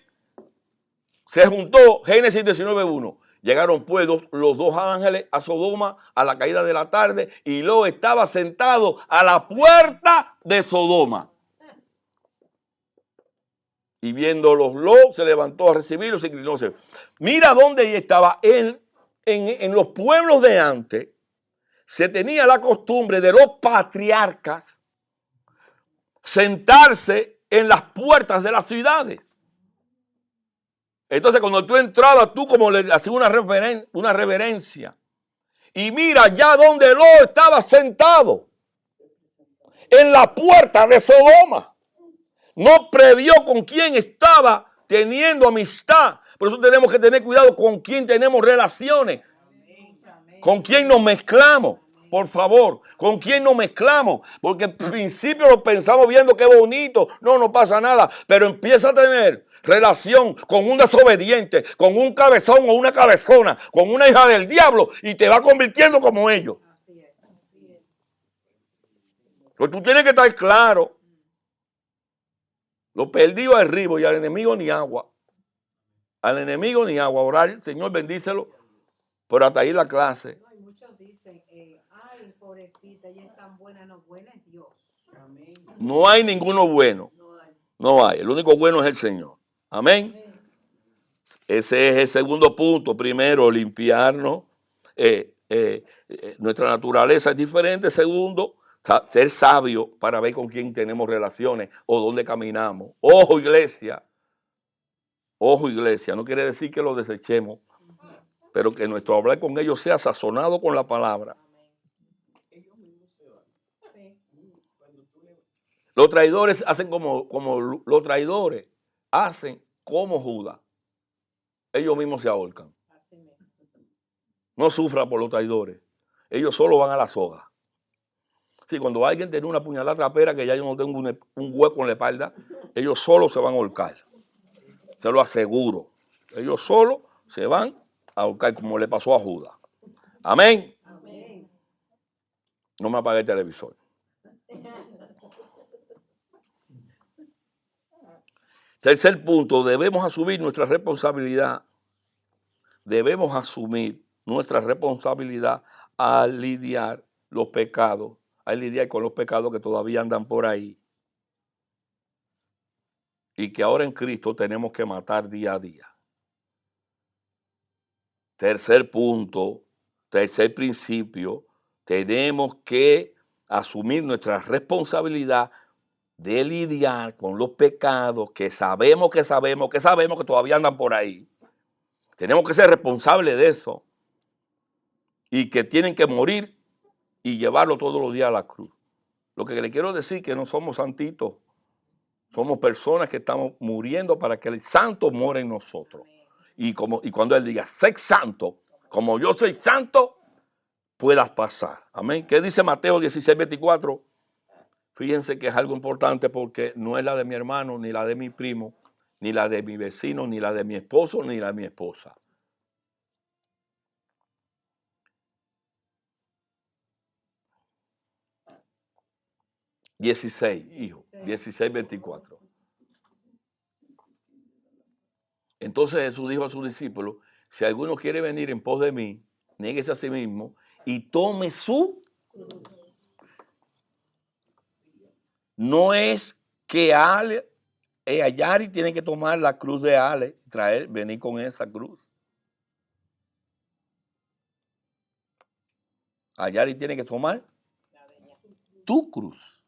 se juntó Génesis 19:1. Llegaron pues los dos ángeles a Sodoma a la caída de la tarde y Lot estaba sentado a la puerta de Sodoma. Y viéndolos, Lot se levantó a recibirlos y inclinóse. Mira dónde ella estaba. En los pueblos de antes se tenía la costumbre de los patriarcas sentarse en las puertas de las ciudades. Entonces, cuando tú entrabas, tú como le hacías una reverencia. Y mira ya donde Lot estaba sentado. En la puerta de Sodoma. No previó con quién estaba teniendo amistad. Por eso tenemos que tener cuidado con quién tenemos relaciones. Con quién nos mezclamos. Por favor, ¿con quién nos mezclamos? Porque al principio lo pensamos viendo qué bonito. No pasa nada. Pero empieza a tener relación con un desobediente, con un cabezón o una cabezona, con una hija del diablo y te va convirtiendo como ellos. Así es. Pues tú tienes que estar claro. Lo perdido es río y al enemigo ni agua. Al enemigo ni agua. Orar, Señor, bendícelo. Pero hasta ahí la clase. No, y muchos dicen, ay, pobrecita, ella es tan buena, no, buena es Dios. Amén. No hay ninguno bueno. No hay. El único bueno es el Señor. Amén. Amén. Ese es el segundo punto. Primero, limpiarnos. Nuestra naturaleza es diferente. Segundo, ser sabio para ver con quién tenemos relaciones o dónde caminamos. Ojo, iglesia. Ojo, iglesia. No quiere decir que lo desechemos, pero que nuestro hablar con ellos sea sazonado con la palabra. Los traidores hacen como los traidores hacen como Judas. Ellos mismos se ahorcan. No sufra por los traidores. Ellos solo van a la soga. Si cuando alguien tiene una puñalada trapera que ya yo no tengo un hueco en la espalda, ellos solo se van a ahorcar. Se lo aseguro. Ellos solo se van a ahorcar como le pasó a Judas. Amén. Amén. No me apague el televisor. Tercer punto, debemos asumir nuestra responsabilidad. Debemos asumir nuestra responsabilidad al lidiar los pecados, al lidiar con los pecados que todavía andan por ahí. Y que ahora en Cristo tenemos que matar día a día. Tercer punto, tercer principio, tenemos que asumir nuestra responsabilidad de lidiar con los pecados que sabemos que todavía andan por ahí. Tenemos que ser responsables de eso y que tienen que morir y llevarlo todos los días a la cruz. Lo que le quiero decir es que no somos santitos, somos personas que estamos muriendo para que el santo muera en nosotros. Y cuando Él diga, sé santo, como yo soy santo, puedas pasar. Amén. ¿Qué dice Mateo 16:24? Fíjense que es algo importante porque no es la de mi hermano, ni la de mi primo, ni la de mi vecino, ni la de mi esposo, ni la de mi esposa. Hijo, 16:24. Entonces Jesús dijo a sus discípulos, si alguno quiere venir en pos de mí, niéguese a sí mismo y tome su cruz. No es que Ayari tiene que tomar la cruz de Ale, venir con esa cruz. Ayari tiene que tomar tu cruz.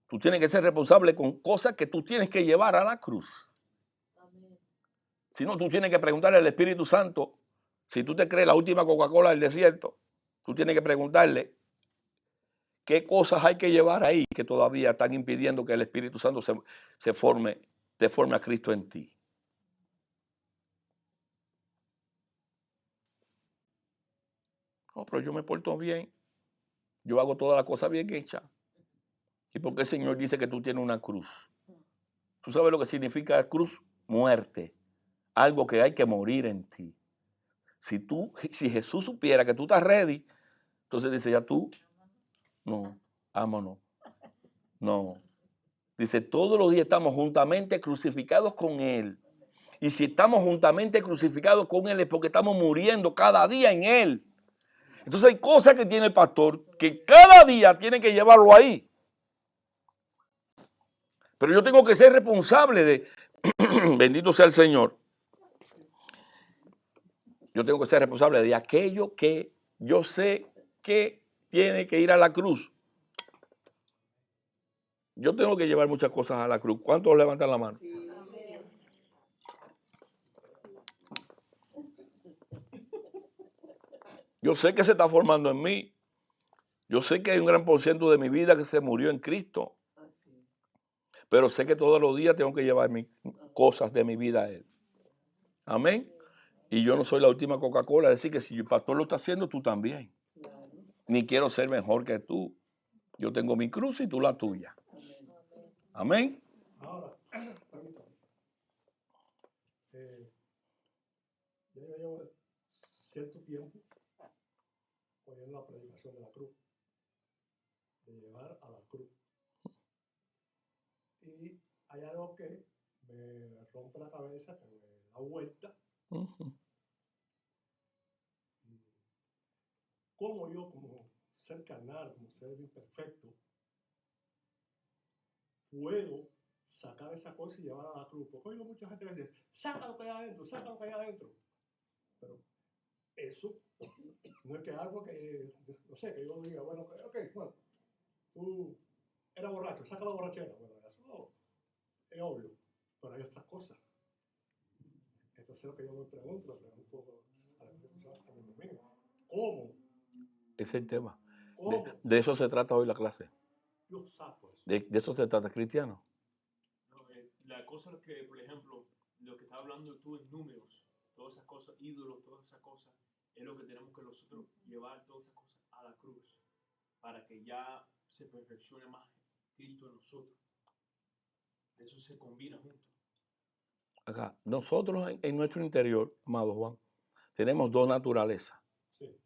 Tú tienes que ser responsable con cosas que tú tienes que llevar a la cruz. Si no, tú tienes que preguntarle al Espíritu Santo, si tú te crees la última Coca-Cola del desierto, tú tienes que preguntarle qué cosas hay que llevar ahí que todavía están impidiendo que el Espíritu Santo te forme a Cristo en ti. No, pero yo me porto bien. Yo hago todas las cosas bien hechas. ¿Y por qué el Señor dice que tú tienes una cruz? ¿Tú sabes lo que significa cruz? Muerte. Algo que hay que morir en ti. Si Jesús supiera que tú estás ready, entonces dice, ya tú, no, vámonos, no. Dice, todos los días estamos juntamente crucificados con Él. Y si estamos juntamente crucificados con Él es porque estamos muriendo cada día en Él. Entonces hay cosas que tiene el pastor que cada día tiene que llevarlo ahí. Pero yo tengo que ser responsable de, bendito sea el Señor, yo tengo que ser responsable de aquello que yo sé que tiene que ir a la cruz. Yo tengo que llevar muchas cosas a la cruz. ¿Cuántos levantan la mano? Yo sé que se está formando en mí. Yo sé que hay un gran porcentaje de mi vida que se murió en Cristo. Pero sé que todos los días tengo que llevar cosas de mi vida a Él. Amén. Y yo no soy la última Coca-Cola. Es decir, que si el pastor lo está haciendo, tú también. Ni quiero ser mejor que tú. Yo tengo mi cruz y tú la tuya. Amén. Ahora, permítame. Ya yo llevo cierto tiempo oyendo la predicación de la cruz, de llevar a la cruz. Y hay algo que me rompe la cabeza, que me da vuelta. ¿Cómo yo, como ser carnal, como ser imperfecto, puedo sacar esa cosa y llevarla a la cruz? Porque oigo mucha gente que dice, saca lo que hay adentro, saca lo que hay adentro. Pero eso no es que algo que, no sé, que yo diga, bueno, ok, bueno, tú eras borracho, saca la borrachera. Bueno, eso no, es obvio, pero hay otras cosas. Entonces lo que yo me pregunto a las personas que me conmigo, ¿cómo? Ese es el tema. ¿Cómo De eso se trata hoy la clase. yo saco eso? De eso se trata, cristiano. No, la cosa es que, por ejemplo, lo que estás hablando tú en números, todas esas cosas, ídolos, todas esas cosas, es lo que tenemos que nosotros llevar todas esas cosas a la cruz para que ya se perfeccione más Cristo en nosotros. Eso se combina junto. Acá, nosotros en nuestro interior, amado Juan, tenemos dos naturalezas. Sí.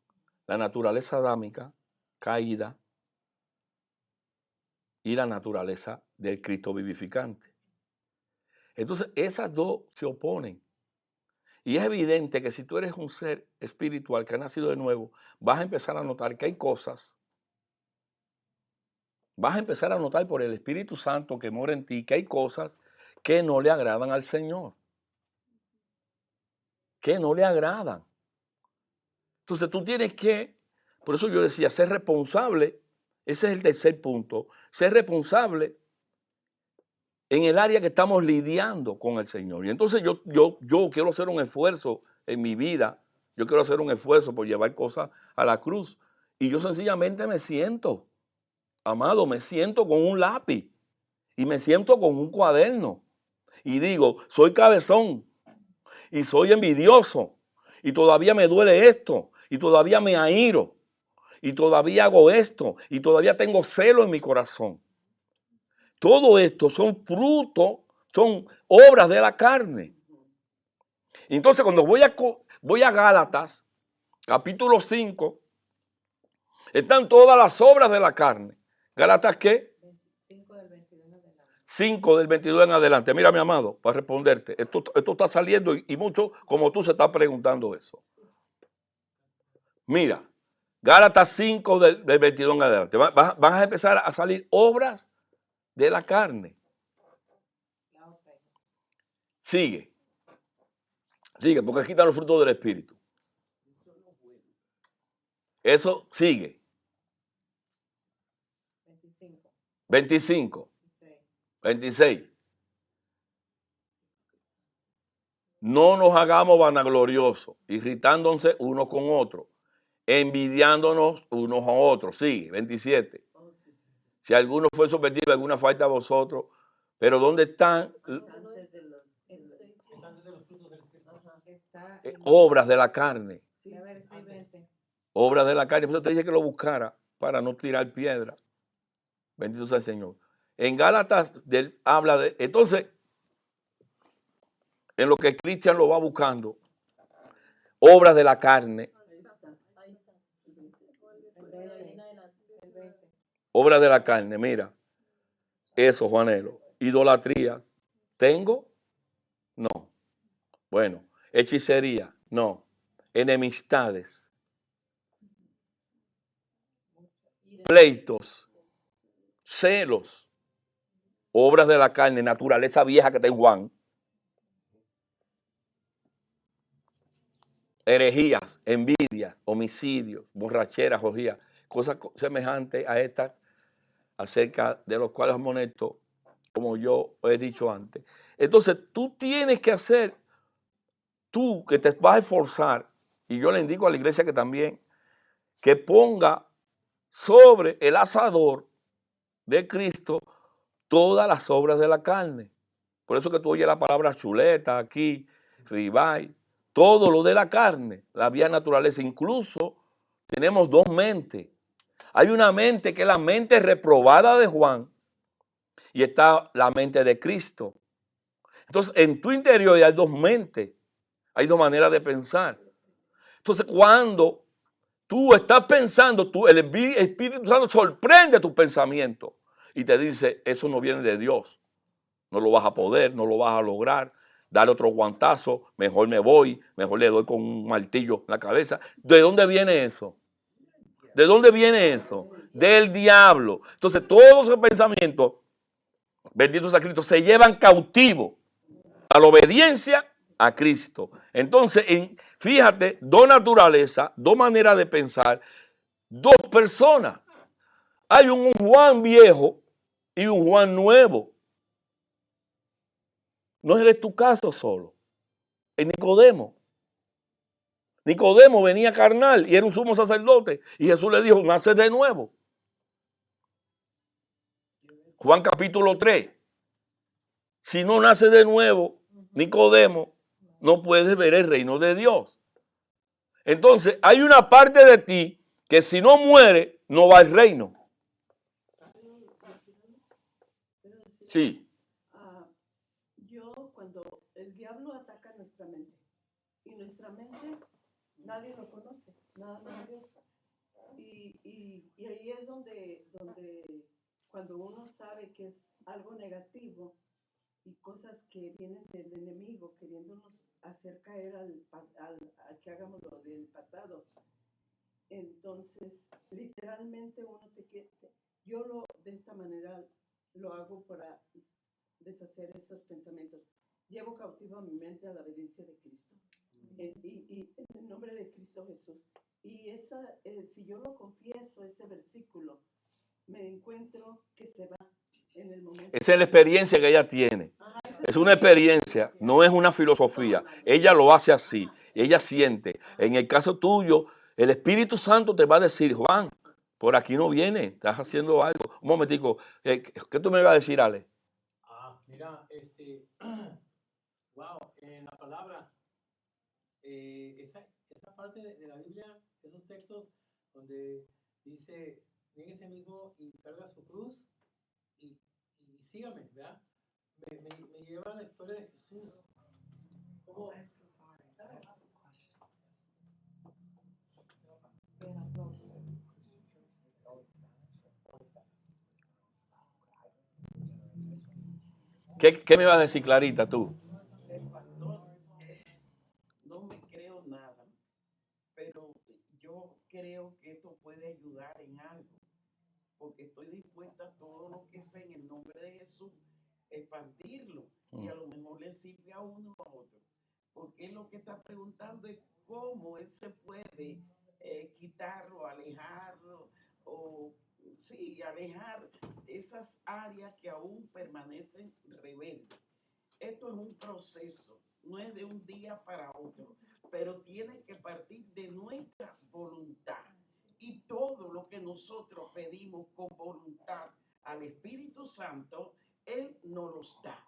La naturaleza adámica, caída, y la naturaleza del Cristo vivificante. Entonces, esas dos se oponen. Y es evidente que si tú eres un ser espiritual que ha nacido de nuevo, vas a empezar a notar que hay cosas, vas a empezar a notar por el Espíritu Santo que mora en ti, que hay cosas que no le agradan al Señor. Que no le agradan. Entonces tú tienes que, por eso yo decía, ser responsable, ese es el tercer punto, ser responsable en el área que estamos lidiando con el Señor. Y entonces yo quiero hacer un esfuerzo en mi vida, yo quiero hacer un esfuerzo por llevar cosas a la cruz. Y yo sencillamente me siento, amado, me siento con un lápiz y me siento con un cuaderno. Y digo, soy cabezón y soy envidioso y todavía me duele esto y todavía me airo y todavía hago esto y todavía tengo celo en mi corazón. Todo esto son frutos, son obras de la carne. Entonces cuando voy a Gálatas, capítulo 5, están todas las obras de la carne. ¿Gálatas qué? 5 del 22 en adelante. 5 del 22 en adelante. Mira, mi amado, para responderte. Esto está saliendo y mucho como tú se estás preguntando eso. Mira, Gálatas 5 del 22 en adelante. Van a empezar a salir obras de la carne. Sigue. Sigue, porque aquí están los frutos del Espíritu. Eso sigue. 25. 25. 26. 26. No nos hagamos vanagloriosos, irritándonos unos con otros, envidiándonos unos a otros. Sigue, 27. Si alguno fue sometido a alguna falta a vosotros, pero ¿dónde están Antes de los frutos del Espíritu. Está obras de la carne? a ver, sí, 20. Obras de la carne. Por eso te dije que lo buscara para no tirar piedra. Bendito sea el Señor. En Gálatas habla de... Entonces, en lo que Cristian lo va buscando, obras de la carne, obras de la carne, mira, eso, Juanelo. Idolatría, ¿tengo? No. Bueno, hechicería, no. Enemistades, pleitos, celos, obras de la carne, naturaleza vieja que está en Juan, herejías, envidias, homicidios, borracheras, orgías, cosas semejantes a estas, acerca de los cuales amonesto, como yo he dicho antes. Entonces, tú tienes que hacer, tú que te vas a esforzar, y yo le indico a la iglesia que también, que ponga sobre el asador de Cristo todas las obras de la carne. Por eso que tú oyes la palabra chuleta aquí, ribeye, todo lo de la carne, la vía naturaleza. Incluso tenemos dos mentes. Hay una mente que es la mente reprobada de Juan y está la mente de Cristo. Entonces, en tu interior hay dos mentes, hay dos maneras de pensar. Entonces, cuando tú estás pensando, el Espíritu Santo sorprende tu pensamiento y te dice, eso no viene de Dios. No lo vas a poder, no lo vas a lograr. Dale otro guantazo, mejor me voy, mejor le doy con un martillo en la cabeza. ¿De dónde viene eso? ¿De dónde viene eso? Del diablo. Entonces, todos esos pensamientos, bendito sea Cristo, se llevan cautivo a la obediencia a Cristo. Entonces, fíjate, dos naturalezas, dos maneras de pensar, dos personas. Hay un Juan viejo y un Juan nuevo. No eres tu caso solo. Es Nicodemo. Nicodemo venía carnal y era un sumo sacerdote. Y Jesús le dijo, nace de nuevo. Juan capítulo 3. Si no nace de nuevo, Nicodemo, no puedes ver el reino de Dios. Entonces, hay una parte de ti que si no muere, no va al reino. Sí. Yo, cuando el diablo ataca nuestra mente, y nuestra mente nadie lo conoce, nada más Dios. Y ahí es donde cuando uno sabe que es algo negativo y cosas que vienen del enemigo queriéndonos hacer caer a que hagamos lo del pasado, entonces literalmente uno yo de esta manera lo hago para deshacer esos pensamientos. Llevo cautivo a mi mente a la obediencia de Cristo. Y en el nombre de Cristo Jesús. Y si yo lo confieso, ese versículo, me encuentro que se va en el momento. Esa es la experiencia que ella tiene. Es una experiencia, no es una filosofía. Ella lo hace así, ella siente. En el caso tuyo, el Espíritu Santo te va a decir, Juan, por aquí no viene, estás haciendo algo. Un momentico, ¿qué tú me vas a decir, Ale? Mira, wow, en la palabra, esa parte de la Biblia, esos textos donde dice, nieguese mismo y carga su cruz y sígame, ¿verdad? Me lleva a la historia de Jesús. ¿Cómo? ¿Qué me vas a decir, Clarita, tú? Pastor, no me creo nada, pero yo creo que esto puede ayudar en algo, porque estoy dispuesta a todo lo que sé en el nombre de Jesús, expandirlo, y a lo mejor le sirve a uno o a otro, porque lo que está preguntando es cómo él se puede quitarlo, alejarlo, o sí, alejar esas áreas que aún permanecen rebeldes. Esto es un proceso, no es de un día para otro, pero tiene que partir de nuestra voluntad. Y todo lo que nosotros pedimos con voluntad al Espíritu Santo, Él nos los da.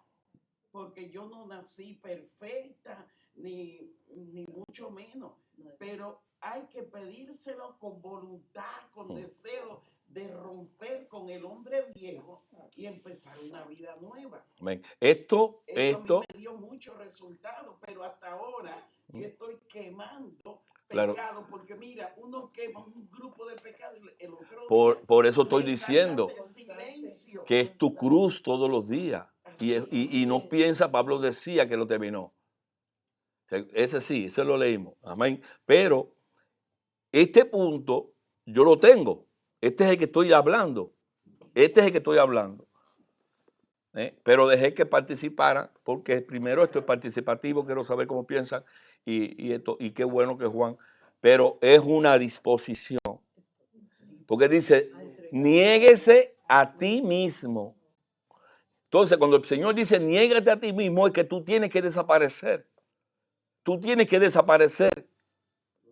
Porque yo no nací perfecta, ni mucho menos, pero hay que pedírselo con voluntad, con deseo de romper con el hombre viejo empezar una vida nueva. Amén. Esto, Eso a mí me dio muchos resultados, pero hasta ahora yo estoy quemando Claro. pecado, porque mira, uno quema un grupo de pecados y el otro por eso estoy le diciendo sacan de silencio. que es tu cruz todos los días. Y no piensa, Pablo decía que lo terminó. O sea, ese sí, ese lo leímos. Amén. Pero este punto yo lo tengo. Este es el que estoy hablando. Este es el que estoy hablando. Pero dejé que participaran, porque primero esto es participativo, quiero saber cómo piensan, y qué bueno que Juan, pero es una disposición. Porque dice, niéguese a ti mismo. Entonces, cuando el Señor dice, niégate a ti mismo, es que tú tienes que desaparecer. Tú tienes que desaparecer.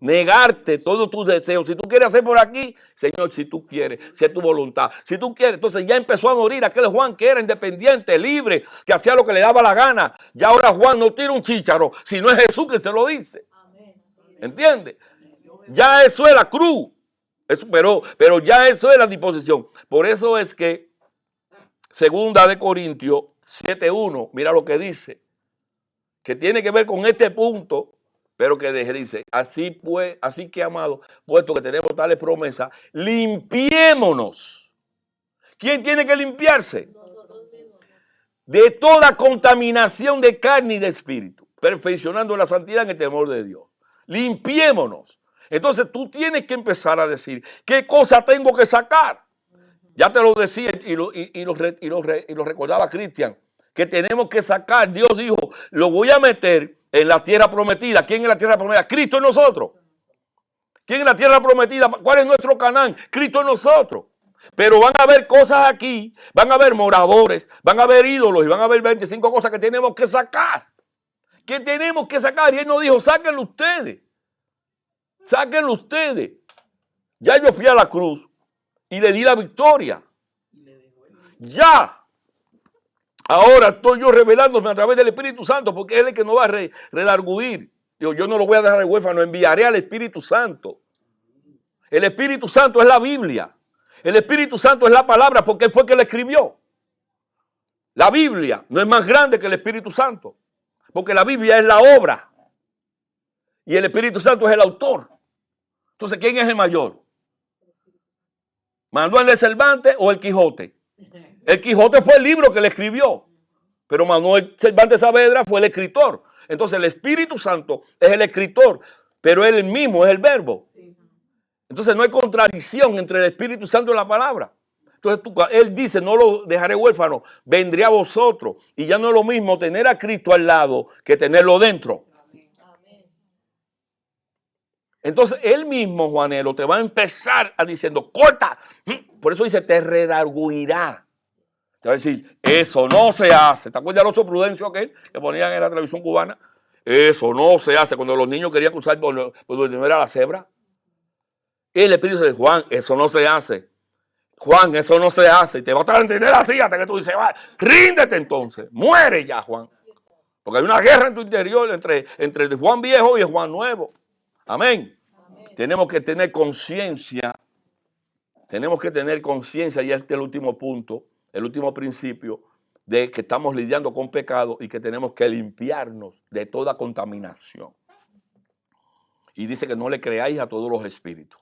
Negarte todos tus deseos. Si tú quieres hacer por aquí, Señor, si tú quieres, si es tu voluntad. Si tú quieres, entonces ya empezó a morir aquel Juan que era independiente, libre, que hacía lo que le daba la gana. Ya ahora Juan no tira un chícharo, sino es Jesús que se lo dice. ¿Entiendes? Ya eso es la cruz. Eso, pero ya eso es la disposición. Por eso es que Segunda de Corintios 7:1, mira lo que dice, que tiene que ver con este punto, pero que dice, así pues, así que amado, puesto que tenemos tales promesas, limpiémonos. ¿Quién tiene que limpiarse? De toda contaminación de carne y de espíritu, perfeccionando la santidad en el temor de Dios. Limpiémonos. Entonces tú tienes que empezar a decir, ¿qué cosa tengo que sacar? Ya te lo decía y lo recordaba Cristian, que tenemos que sacar. Dios dijo, lo voy a meter en la tierra prometida. ¿Quién es la tierra prometida? Cristo en nosotros. ¿Quién es la tierra prometida? ¿Cuál es nuestro Canaán? Cristo en nosotros. Pero van a haber cosas aquí, van a haber moradores, van a haber ídolos y van a haber 25 cosas que tenemos que sacar. Que tenemos que sacar. Y él nos dijo, sáquenlo ustedes. Sáquenlo ustedes. Ya yo fui a la cruz y le di la victoria. Ya. Ahora estoy yo revelándome a través del Espíritu Santo, porque Él es el que nos va a redarguir. Yo no lo voy a dejar huérfano, enviaré al Espíritu Santo. El Espíritu Santo es la Biblia. El Espíritu Santo es la palabra, porque Él fue el que la escribió. La Biblia no es más grande que el Espíritu Santo, porque la Biblia es la obra y el Espíritu Santo es el autor. Entonces, ¿quién es el mayor? ¿Manuel de Cervantes o el Quijote? El Quijote fue el libro que le escribió, pero Manuel Cervantes Saavedra fue el escritor. Entonces el Espíritu Santo es el escritor, pero él mismo es el verbo. Entonces no hay contradicción entre el Espíritu Santo y la palabra. Entonces él dice, no lo dejaré huérfano, vendré a vosotros. Y ya no es lo mismo tener a Cristo al lado que tenerlo dentro. Entonces él mismo, Juanelo, te va a empezar a diciendo, corta. Por eso dice, te redarguirá. Te va a decir, eso no se hace. ¿Te acuerdas del oso Prudencio aquel que ponían en la televisión cubana? Eso no se hace. Cuando los niños querían cruzar por donde no era la cebra. El Espíritu dice, Juan, eso no se hace. Juan, eso no se hace. Y te va a estar a entender así hasta que tú dices, va, ríndete entonces. Muere ya, Juan. Porque hay una guerra en tu interior entre el Juan viejo y el Juan nuevo. Amén. Tenemos que tener conciencia. Tenemos que tener conciencia, y este es el último punto, el último principio, de que estamos lidiando con pecado y que tenemos que limpiarnos de toda contaminación. Y dice que no le creáis a todos los espíritus.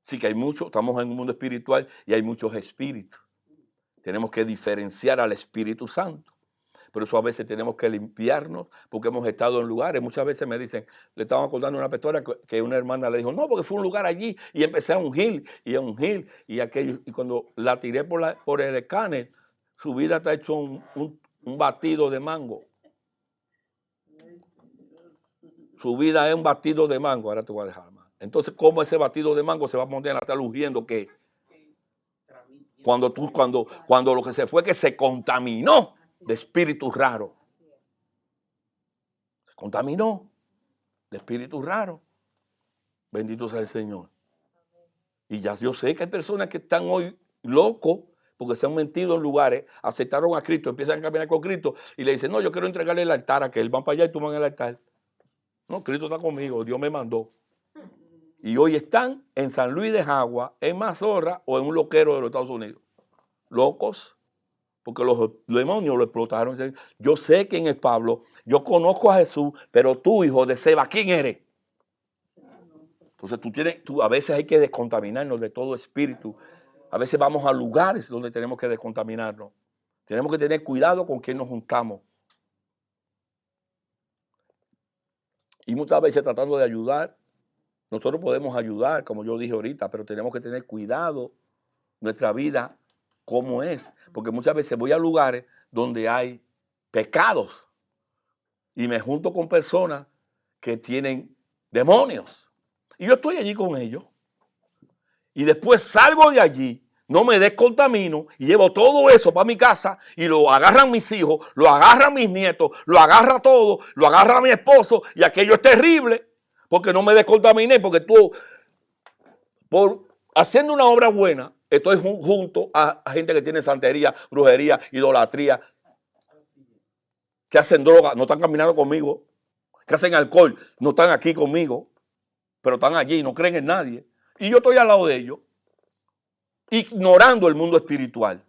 Sí que hay muchos, estamos en un mundo espiritual y hay muchos espíritus. Tenemos que diferenciar al Espíritu Santo. Por eso a veces tenemos que limpiarnos porque hemos estado en lugares. Muchas veces me dicen, le estaban contando una pastora que una hermana le dijo, no, porque fue un lugar allí y empecé a ungir y aquello. Y cuando la tiré por el escáner, su vida está hecho un batido de mango. Su vida es un batido de mango. Ahora te voy a dejar más. Entonces, ¿cómo ese batido de mango se va a poner a estar ungiendo qué? Cuando lo que se fue que se contaminó de espíritus raros. Se contaminó de espíritus raros. Bendito sea el Señor. Y ya yo sé que hay personas que están hoy locos porque se han metido en lugares, aceptaron a Cristo, empiezan a caminar con Cristo y le dicen, no, yo quiero entregarle el altar a aquel. Van para allá y toman el altar. No, Cristo está conmigo, Dios me mandó. Y hoy están en San Luis de Jagua, en Mazorra o en un loquero de los Estados Unidos. Locos. Porque los demonios lo explotaron. Yo sé quién es Pablo, yo conozco a Jesús, pero tú, hijo de Seba, ¿quién eres? Entonces a veces hay que descontaminarnos de todo espíritu. A veces vamos a lugares donde tenemos que descontaminarnos. Tenemos que tener cuidado con quién nos juntamos. Y muchas veces tratando de ayudar, nosotros podemos ayudar, como yo dije ahorita, pero tenemos que tener cuidado nuestra vida como es. Porque muchas veces voy a lugares donde hay pecados y me junto con personas que tienen demonios. Y yo estoy allí con ellos. Y después salgo de allí, no me descontamino y llevo todo eso para mi casa y lo agarran mis hijos, lo agarran mis nietos, lo agarra todo, lo agarra mi esposo y aquello es terrible porque no me descontaminé, porque tú, por haciendo una obra buena, estoy junto a gente que tiene santería, brujería, idolatría, que hacen droga, no están caminando conmigo, que hacen alcohol, no están aquí conmigo, pero están allí, no creen en nadie. Y yo estoy al lado de ellos, ignorando el mundo espiritual,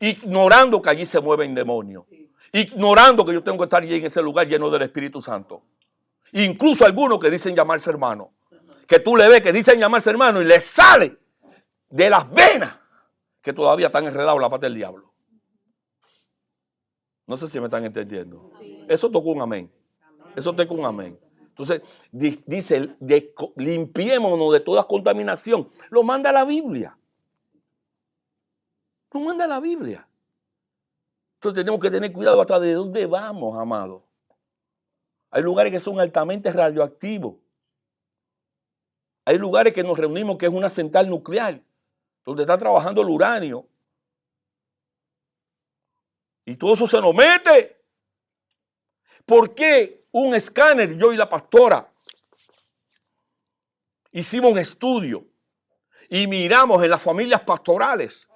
ignorando que allí se mueven demonios, ignorando que yo tengo que estar allí en ese lugar lleno del Espíritu Santo. Incluso algunos que dicen llamarse hermano, que tú le ves que dicen llamarse hermano y les sale de las venas que todavía están enredados en la pata del diablo. No sé si me están entendiendo. Eso tocó un amén. Eso tocó un amén. Entonces, dice, limpiémonos de toda contaminación. Lo manda la Biblia. Lo manda la Biblia. Entonces tenemos que tener cuidado hasta de dónde vamos, amados. Hay lugares que son altamente radioactivos. Hay lugares que nos reunimos que es una central nuclear, donde está trabajando el uranio. Y todo eso se nos mete. ¿Por qué un escáner, yo y la pastora, hicimos un estudio y miramos en las familias pastorales?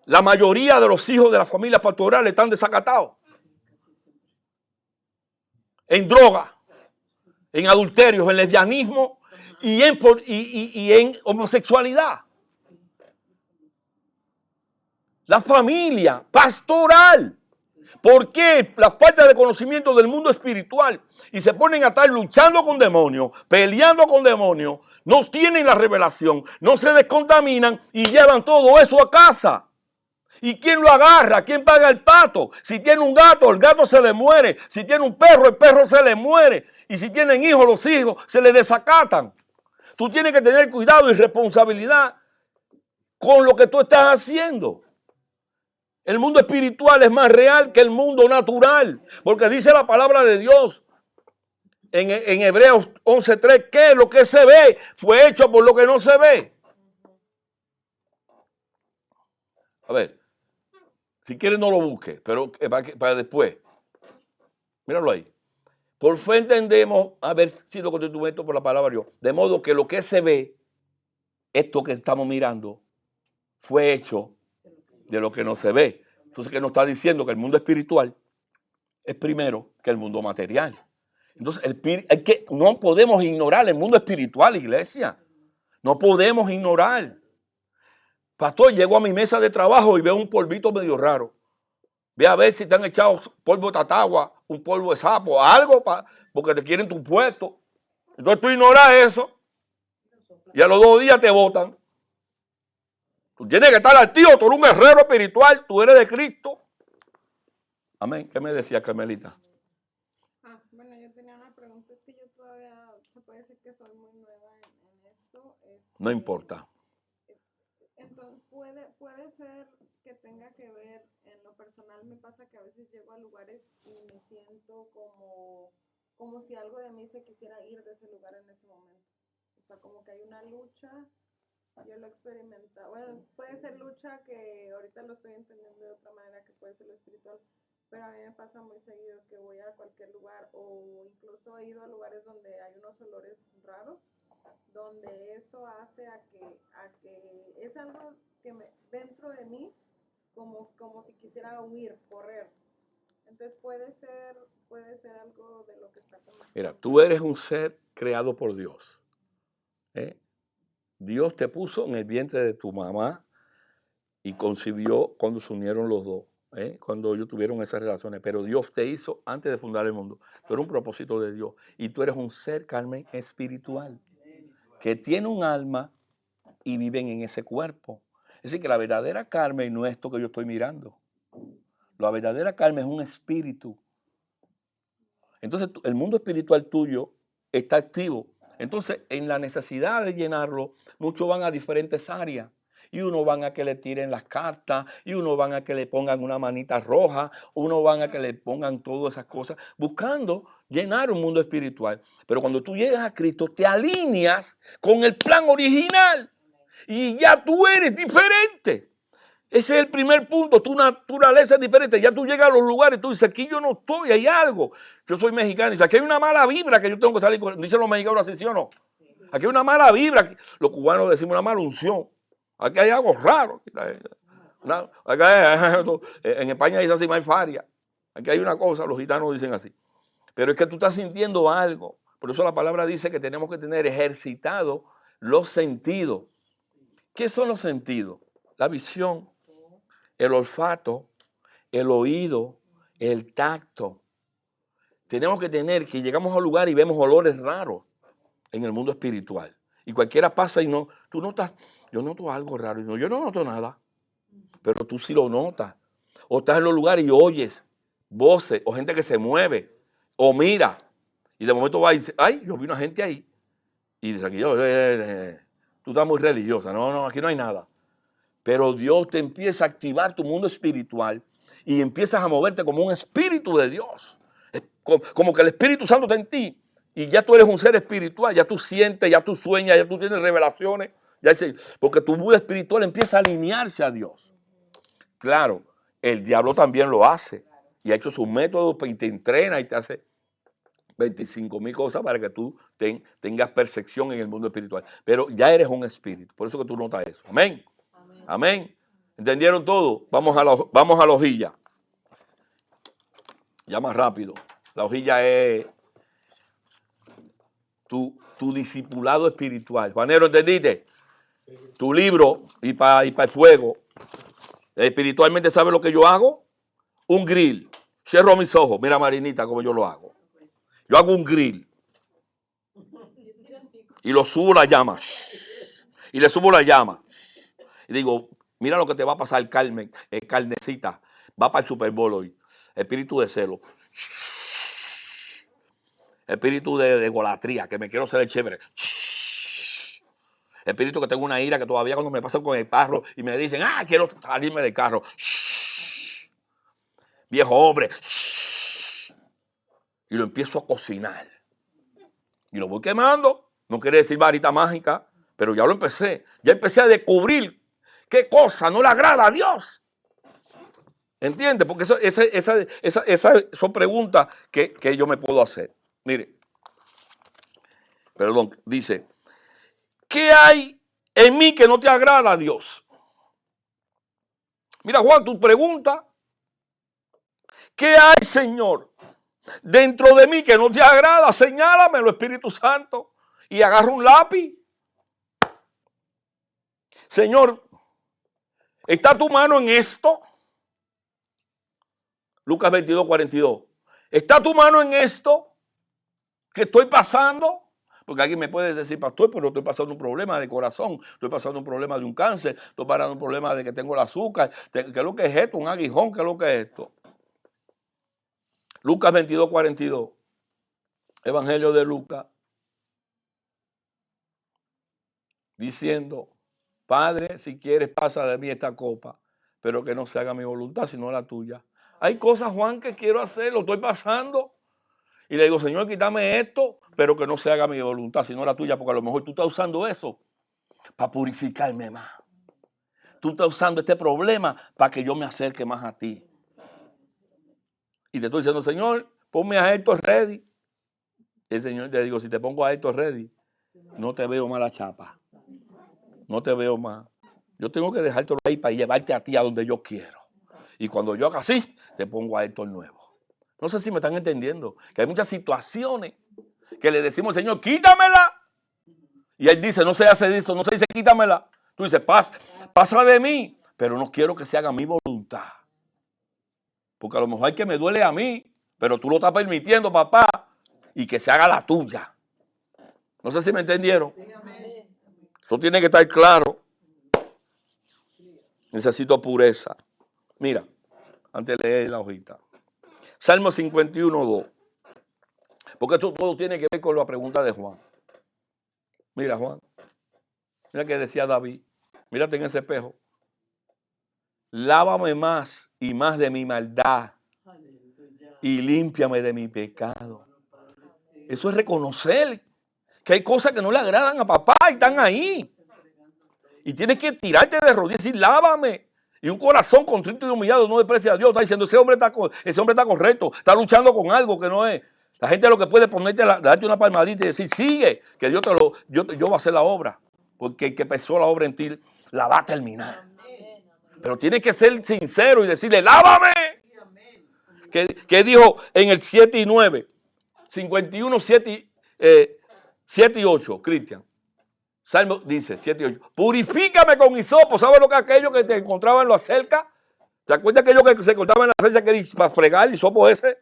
La mayoría de los hijos de las familias pastorales están desacatados. En droga, en adulterios, en lesbianismo y en homosexualidad. La familia pastoral. ¿Por qué? La falta de conocimiento del mundo espiritual. Y se ponen a estar luchando con demonios, peleando con demonios. No tienen la revelación, no se descontaminan y llevan todo eso a casa. ¿Y quién lo agarra? ¿Quién paga el pato? Si tiene un gato, el gato se le muere. Si tiene un perro, el perro se le muere. Y si tienen hijos, los hijos se le desacatan. Tú tienes que tener cuidado y responsabilidad con lo que tú estás haciendo. El mundo espiritual es más real que el mundo natural. Porque dice la palabra de Dios en Hebreos 11:3 que lo que se ve fue hecho por lo que no se ve. A ver. Si quieres no lo busques, pero para después. Míralo ahí. Por fe entendemos, a ver si lo constituyo esto por la palabra de Dios. De modo que lo que se ve, esto que estamos mirando, fue hecho de lo que no se ve. Entonces, ¿qué nos está diciendo? Que el mundo espiritual es primero que el mundo material. Entonces, no podemos ignorar el mundo espiritual, iglesia. No podemos ignorar. Pastor, llego a mi mesa de trabajo y veo un polvito medio raro. Ve a ver si te han echado polvo de tatagua, un polvo de sapo, algo, porque te quieren tu puesto. Entonces tú ignoras eso y a los 2 días te botan. Tú tienes que estar activo, tú eres un guerrero espiritual, tú eres de Cristo. Amén. ¿Qué me decía Carmelita? Bueno, yo tenía una pregunta, es que yo todavía, se puede decir que soy muy nueva en esto. No importa. Entonces, puede ser que tenga que ver, en lo personal me pasa que a veces llego a lugares y me siento como si algo de mí se quisiera ir de ese lugar en ese momento. O sea, como que hay una lucha, yo lo he experimentado. Bueno, puede ser lucha que ahorita lo estoy entendiendo de otra manera, que puede ser lo espiritual, pero a mí me pasa muy seguido que voy a cualquier lugar o incluso he ido a lugares donde hay unos olores raros, donde eso hace a que es algo que dentro de mí como si quisiera huir, correr. Entonces puede ser algo de lo que está comentando. Mira, tú eres un ser creado por Dios. Dios te puso en el vientre de tu mamá y concibió cuando se unieron los dos. cuando ellos tuvieron esas relaciones. Pero Dios te hizo antes de fundar el mundo. Tú eres un propósito de Dios. Y tú eres un ser, Carmen, espiritual, que tiene un alma y viven en ese cuerpo. Es decir, que la verdadera Carmen no es esto que yo estoy mirando. La verdadera Carmen es un espíritu. Entonces, el mundo espiritual tuyo está activo. Entonces, en la necesidad de llenarlo, muchos van a diferentes áreas. Y uno van a que le tiren las cartas, y uno van a que le pongan una manita roja, uno van a que le pongan todas esas cosas, buscando llenar un mundo espiritual. Pero cuando tú llegas a Cristo, te alineas con el plan original y ya tú eres diferente. Ese es el primer punto, tu naturaleza es diferente. Ya tú llegas a los lugares, tú dices, aquí yo no estoy, hay algo. Yo soy mexicano, y dice, aquí hay una mala vibra que yo tengo que salir con. Dicen los mexicanos así, ¿sí o no? Aquí hay una mala vibra, los cubanos decimos una mala unción. Aquí hay algo raro. En España dice así, hay faria. Aquí hay una cosa, los gitanos dicen así. Pero es que tú estás sintiendo algo. Por eso la palabra dice que tenemos que tener ejercitados los sentidos. ¿Qué son los sentidos? La visión, el olfato, el oído, el tacto. Tenemos que tener que llegamos a un lugar y vemos olores raros en el mundo espiritual. Y cualquiera pasa y no, tú notas, yo noto algo raro. Y no, yo no noto nada, pero tú sí lo notas. O estás en los lugares y oyes voces, o gente que se mueve, o mira. Y de momento va y dice, ay, yo vi una gente ahí. Y dice, aquí yo, tú estás muy religiosa. No, aquí no hay nada. Pero Dios te empieza a activar tu mundo espiritual y empiezas a moverte como un espíritu de Dios. Como que el Espíritu Santo está en ti. Y ya tú eres un ser espiritual, ya tú sientes, ya tú sueñas, ya tú tienes revelaciones. Porque tu vida espiritual empieza a alinearse a Dios. Claro, el diablo también lo hace. Y ha hecho sus métodos y te entrena y te hace 25,000 cosas para que tú tengas percepción en el mundo espiritual. Pero ya eres un espíritu. Por eso que tú notas eso. Amén. Amén. ¿Entendieron todo? Vamos a la hojilla. Ya más rápido. La hojilla es tu discipulado espiritual. Juanero, ¿entendiste? Tu libro y para el fuego. Espiritualmente, ¿sabes lo que yo hago? Un grill. Cierro mis ojos. Mira, Marinita, cómo yo lo hago. Yo hago un grill. Y lo subo la llama. Y le subo la llama. Y digo, mira lo que te va a pasar, Carmen, carnecita. Va para el Super Bowl hoy. Espíritu de celo. Espíritu de golatría, que me quiero ser el chévere. Espíritu que tengo una ira que todavía cuando me pasan con el carro y me dicen, quiero salirme del carro. Viejo hombre. Y lo empiezo a cocinar. Y lo voy quemando. No quiere decir varita mágica, pero ya lo empecé. Ya empecé a descubrir qué cosa no le agrada a Dios. ¿Entiendes? Porque esas son preguntas que yo me puedo hacer. Mire, perdón, dice, ¿qué hay en mí que no te agrada a Dios? Mira, Juan, tu pregunta, ¿qué hay, Señor, dentro de mí que no te agrada? Señálamelo, Espíritu Santo, y agarra un lápiz. Señor, ¿está tu mano en esto? Lucas 22:42. ¿Está tu mano en esto que estoy pasando? Porque alguien me puede decir, pastor, pero estoy pasando un problema de corazón, estoy pasando un problema de un cáncer, estoy pasando un problema de que tengo el azúcar. ¿Qué es lo que es esto? Un aguijón, ¿qué es lo que es esto? Lucas 22:42. Evangelio de Lucas. Diciendo, Padre, si quieres pasa de mí esta copa, pero que no se haga mi voluntad, sino la tuya. Hay cosas, Juan, que quiero hacer, lo estoy pasando. Y le digo, Señor, quítame esto, pero que no se haga mi voluntad, sino la tuya, porque a lo mejor tú estás usando eso para purificarme más. Tú estás usando este problema para que yo me acerque más a ti. Y te estoy diciendo, Señor, ponme a Héctor ready. Y el Señor le digo, si te pongo a Héctor ready, no te veo más la chapa. No te veo más. Yo tengo que dejártelo ahí para llevarte a ti a donde yo quiero. Y cuando yo haga así, te pongo a Héctor nuevo. No sé si me están entendiendo. Que hay muchas situaciones que le decimos al Señor, quítamela. Y Él dice, no se hace eso, no se dice quítamela. Tú dices, pasa de mí. Pero no quiero que se haga mi voluntad. Porque a lo mejor hay que me duele a mí, pero tú lo estás permitiendo, papá, y que se haga la tuya. No sé si me entendieron. Eso tiene que estar claro. Necesito pureza. Mira, antes de leer la hojita. Salmo 51, 2. Porque esto todo tiene que ver con la pregunta de Juan. Mira, Juan. Mira que decía David. Mírate en ese espejo. Lávame más y más de mi maldad y límpiame de mi pecado. Eso es reconocer que hay cosas que no le agradan a papá y están ahí. Y tienes que tirarte de rodillas y decir, lávame. Y un corazón contrito y humillado no desprecia a Dios. Está diciendo, ese hombre está correcto. Está luchando con algo que no es. La gente lo que puede ponerte, darte una palmadita y decir, sigue, que Dios yo voy a hacer la obra. Porque el que empezó la obra en ti, la va a terminar. Pero tienes que ser sincero y decirle, lávame. Que dijo en el 7 y 9, 51, 7 y 8, Cristian. Salmo dice, 7 y 8. Purifícame con hisopo. ¿Sabes lo que aquello que te encontraba en la cerca? ¿Te acuerdas aquello que se encontraba en la cerca que era para fregar el hisopo ese?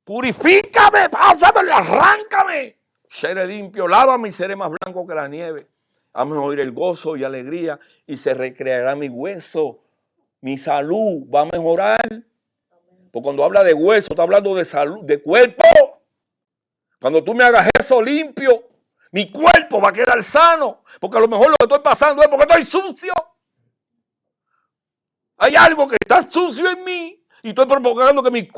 Purifícame, pásamelo, arráncame. Seré limpio, lávame y seré más blanco que la nieve. Vamos a oír el gozo y alegría y se recreará mi hueso. Mi salud va a mejorar. Porque cuando habla de hueso, está hablando de salud, de cuerpo. Cuando tú me hagas eso limpio, mi cuerpo va a quedar sano. Porque a lo mejor lo que estoy pasando es porque estoy sucio. Hay algo que está sucio en mí. Y estoy provocando que mi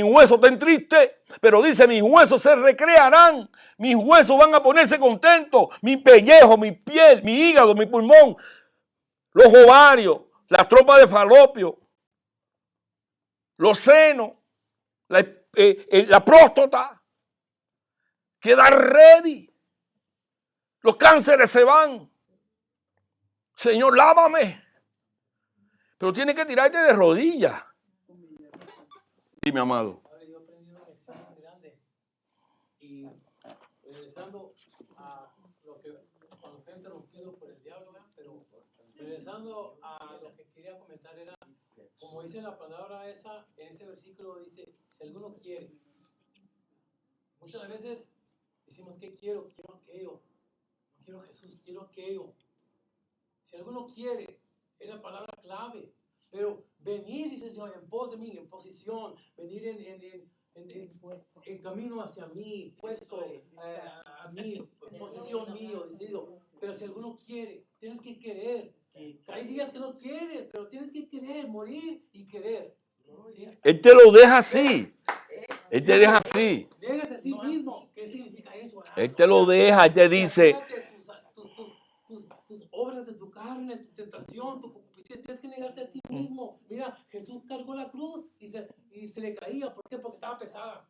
hueso esté triste. Pero dice, mis huesos se recrearán. Mis huesos van a ponerse contentos. Mi pellejo, mi piel, mi hígado, mi pulmón. Los ovarios, las trompas de falopio. Los senos. La próstata. Queda ready. Los cánceres se van. Señor, lávame. Pero tienes que tirarte de rodillas. Dime, amado. Ahora yo aprendí una lección muy grande. Y regresando a lo que cuando fue interrumpido por el diablo, ¿verdad? Pero regresando a lo que quería comentar era, como dice la palabra esa, en ese versículo dice, si alguno quiere. Muchas veces decimos, ¿qué quiero? Quiero aquello. No quiero Jesús, quiero aquello. Si alguno quiere, es la palabra clave. Pero venir, dice el Señor, en pos de mí, en posición, venir en camino hacia mí, puesto a mí, en posición mío, decido. Pero si alguno quiere, tienes que querer. Hay días que no quieres, pero tienes que querer, morir y querer. ¿Sí? Él te lo deja así. Él te deja así. Déjase a sí mismo. ¿Qué significa eso? Él te lo deja, él te dice. Tus obras de tu carne, tu tentación, tu concupiscencia, tienes que negarte a ti mismo. Mira, Jesús cargó la cruz y se le caía. ¿Por qué? Porque estaba pesada.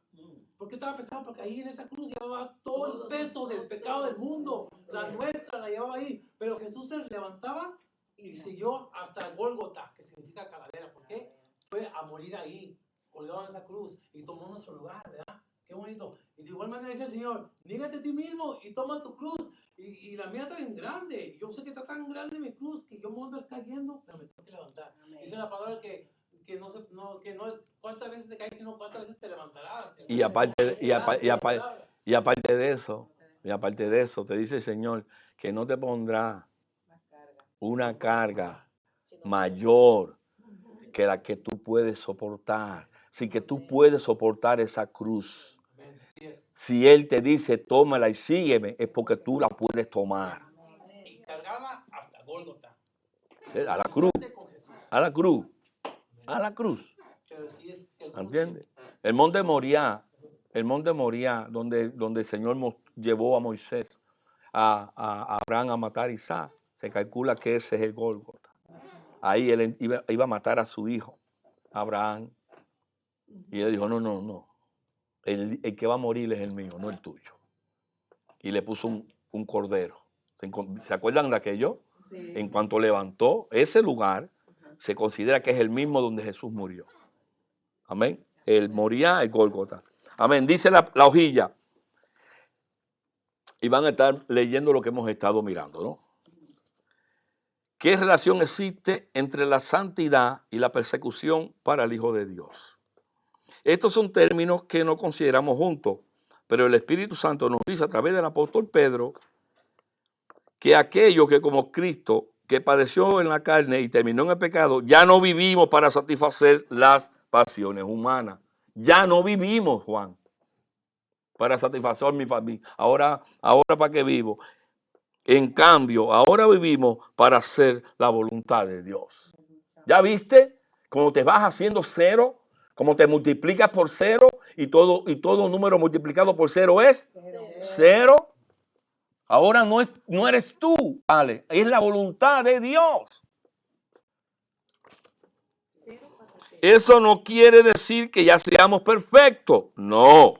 ¿Por qué estaba pesada? Porque ahí en esa cruz llevaba todo el peso del pecado del mundo. La nuestra la llevaba ahí. Pero Jesús se levantaba y siguió hasta Gólgota, que significa calavera. ¿Por qué? Fue a morir ahí, colgado en esa cruz y tomó nuestro lugar, ¿verdad? Qué bonito. Y de igual manera dice el Señor, nígate a ti mismo y toma tu cruz. Y la mía está bien grande. Yo sé que está tan grande mi cruz que yo me voy a andar cayendo, pero me tengo que levantar. Amén. Dice la palabra que no es cuántas veces te caes, sino cuántas veces te levantarás. Y aparte de eso, te dice el Señor que no te pondrá una carga mayor que la que tú puedes soportar. Así que tú puedes soportar esa cruz. Si Él te dice, tómala y sígueme, es porque tú la puedes tomar. Y cargarla hasta Gólgota. A la cruz. A la cruz. A la cruz. ¿Entiendes? El monte Moriah, donde el Señor llevó a Moisés, a Abraham a matar a Isaac, se calcula que ese es el Gólgota. Ahí él iba a matar a su hijo, Abraham. Y él dijo, no. El que va a morir es el mío, no el tuyo. Y le puso un cordero. ¿Se acuerdan de aquello? Sí. En cuanto levantó ese lugar, se considera que es el mismo donde Jesús murió. Amén. El Moriah, el Gólgota. Amén. Dice la hojilla. Y van a estar leyendo lo que hemos estado mirando, ¿no? ¿Qué relación existe entre la santidad y la persecución para el Hijo de Dios? Estos son términos que no consideramos juntos, pero el Espíritu Santo nos dice a través del apóstol Pedro que aquellos que como Cristo, que padeció en la carne y terminó en el pecado, ya no vivimos para satisfacer las pasiones humanas. Ya no vivimos, Juan, para satisfacer mi familia. Ahora ¿para qué vivo? En cambio, ahora vivimos para hacer la voluntad de Dios. ¿Ya viste cómo te vas haciendo cero? Cómo te multiplicas por cero y todo número multiplicado por cero es cero. Ahora no eres tú, vale, es la voluntad de Dios. Eso no quiere decir que ya seamos perfectos, no.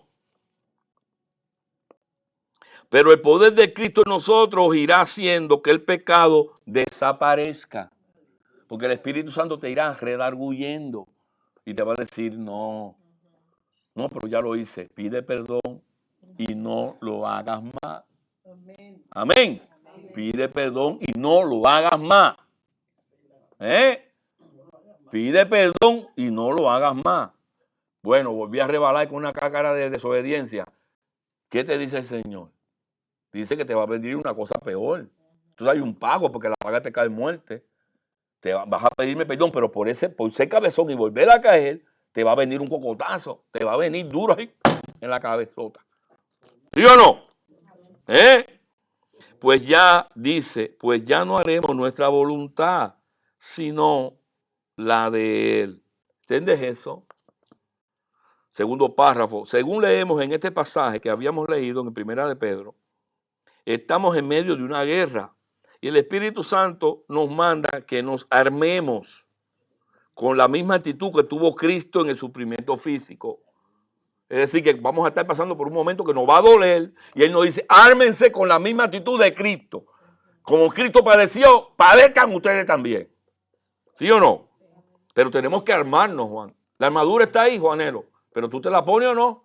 Pero el poder de Cristo en nosotros irá haciendo que el pecado desaparezca. Porque el Espíritu Santo te irá redarguyendo y te va a decir, no, pero ya lo hice, pide perdón y no lo hagas más. Amén. Pide perdón y no lo hagas más. Pide perdón y no lo hagas más. Bueno, volví a rebalar con una cácara de desobediencia. ¿Qué te dice el Señor? Dice que te va a venir una cosa peor. Entonces hay un pago porque la paga te cae muerte. Vas a pedirme perdón, pero por ser cabezón y volver a caer, te va a venir un cocotazo. Te va a venir duro ahí en la cabezota. ¿Sí o no? Pues ya dice, pues ya no haremos nuestra voluntad, sino la de Él. ¿Entiendes eso? Segundo párrafo. Según leemos en este pasaje que habíamos leído en Primera de Pedro, estamos en medio de una guerra y el Espíritu Santo nos manda que nos armemos con la misma actitud que tuvo Cristo en el sufrimiento físico. Es decir, que vamos a estar pasando por un momento que nos va a doler y Él nos dice, ármense con la misma actitud de Cristo. Como Cristo padeció, padezcan ustedes también. ¿Sí o no? Pero tenemos que armarnos, Juan. La armadura está ahí, Juanelo. Pero tú te la pones o no.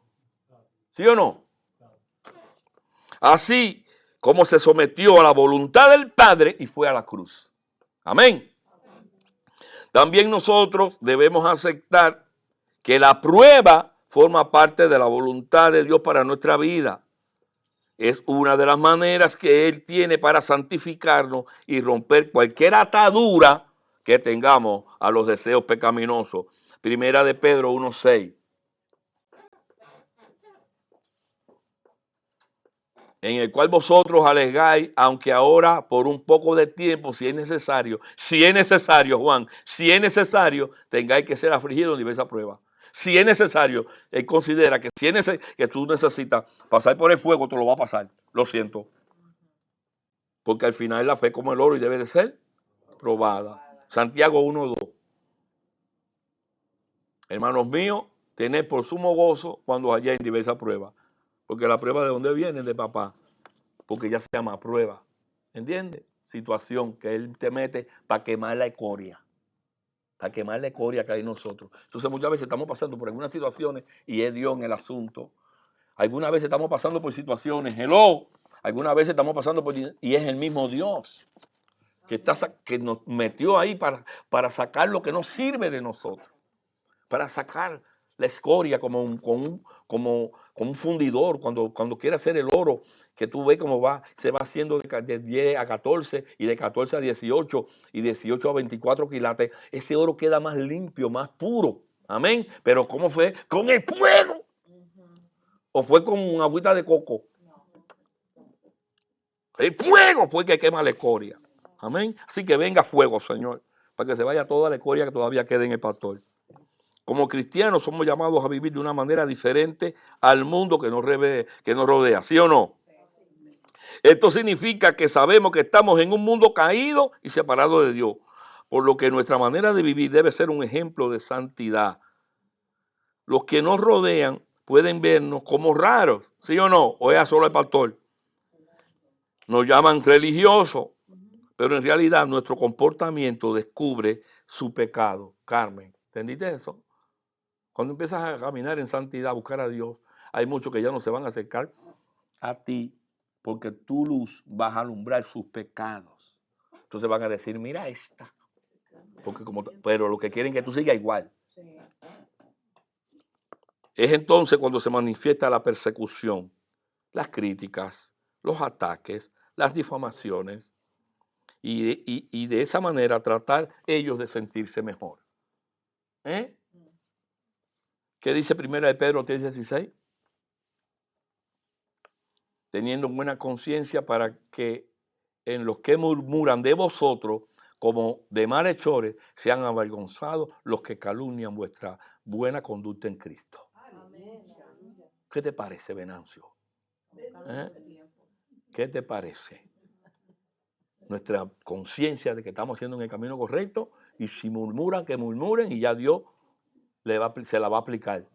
¿Sí o no? Así como se sometió a la voluntad del Padre y fue a la cruz. Amén. También nosotros debemos aceptar que la prueba forma parte de la voluntad de Dios para nuestra vida. Es una de las maneras que Él tiene para santificarnos y romper cualquier atadura que tengamos a los deseos pecaminosos. Primera de Pedro 1:6. En el cual vosotros alegáis, aunque ahora por un poco de tiempo, si es necesario, Juan, si es necesario, tengáis que ser afligidos en diversas pruebas. Si es necesario, Él considera que que tú necesitas pasar por el fuego, te lo va a pasar. Lo siento. Porque al final la fe como el oro y debe de ser probada. Santiago 1:2. Hermanos míos, tened por sumo gozo cuando halléis en diversas pruebas. Porque la prueba de dónde viene, de papá. Porque ya se llama prueba. ¿Entiendes? Situación que Él te mete para quemar la escoria. Para quemar la escoria que hay en nosotros. Entonces muchas veces estamos pasando por algunas situaciones y es Dios en el asunto. Algunas veces estamos pasando por situaciones, algunas veces estamos pasando por y es el mismo Dios que nos metió ahí para sacar lo que no sirve de nosotros. Para sacar la escoria como un fundidor cuando quiere hacer el oro, que tú ves cómo se va haciendo de 10 a 14 y de 14 a 18 y 18 a 24 quilates. Ese oro queda más limpio, más puro. Amén. Pero ¿cómo fue? Con el fuego. ¿O fue con agüita de coco? El fuego fue que quema la escoria. Amén. Así que venga fuego, Señor, para que se vaya toda la escoria que todavía queda en el pastor. Como cristianos somos llamados a vivir de una manera diferente al mundo que nos rodea, ¿sí o no? Esto significa que sabemos que estamos en un mundo caído y separado de Dios, por lo que nuestra manera de vivir debe ser un ejemplo de santidad. Los que nos rodean pueden vernos como raros, ¿sí o no? O es solo el pastor. Nos llaman religiosos, pero en realidad nuestro comportamiento descubre su pecado. Carmen, ¿entendiste eso? Cuando empiezas a caminar en santidad, a buscar a Dios, hay muchos que ya no se van a acercar a ti porque tu luz va a alumbrar sus pecados. Entonces van a decir, mira esta. Pero lo que quieren es que tú sigas igual. Sí. Es entonces cuando se manifiesta la persecución, las críticas, los ataques, las difamaciones, y de esa manera tratar ellos de sentirse mejor. ¿Eh? ¿Qué dice 1 de Pedro 3:16? Teniendo buena conciencia para que en los que murmuran de vosotros, como de malhechores, sean avergonzados los que calumnian vuestra buena conducta en Cristo. ¿Qué te parece, Venancio? ¿Qué te parece? Nuestra conciencia de que estamos haciendo en el camino correcto, y si murmuran, que murmuren, y ya Dios se la va a aplicar.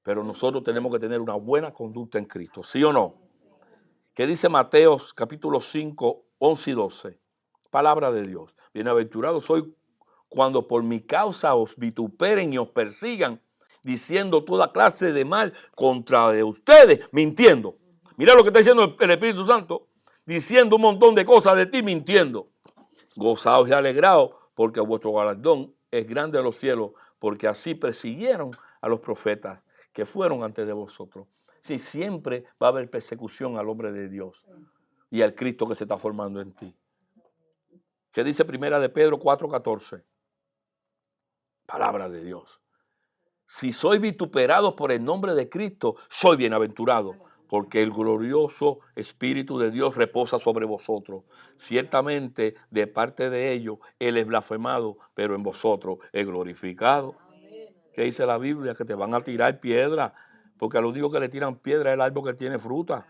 Pero nosotros tenemos que tener una buena conducta en Cristo, ¿sí o no? ¿Qué dice Mateo capítulo 5, 11 y 12? Palabra de Dios. Bienaventurado soy cuando por mi causa os vituperen y os persigan, diciendo toda clase de mal contra de ustedes, mintiendo. Mira lo que está diciendo el Espíritu Santo, diciendo un montón de cosas de ti, mintiendo. Gozaos y alegraos, porque vuestro galardón es grande en los cielos, porque así persiguieron a los profetas que fueron antes de vosotros. Sí, siempre va a haber persecución al hombre de Dios y al Cristo que se está formando en ti. ¿Qué dice 1 de Pedro 4:14? Palabra de Dios. Si sois vituperados por el nombre de Cristo, soy bienaventurado, porque el glorioso Espíritu de Dios reposa sobre vosotros. Ciertamente, de parte de ellos, Él es blasfemado, pero en vosotros es glorificado. ¿Qué dice la Biblia? Que te van a tirar piedra, porque a lo único que le tiran piedra es el árbol que tiene fruta.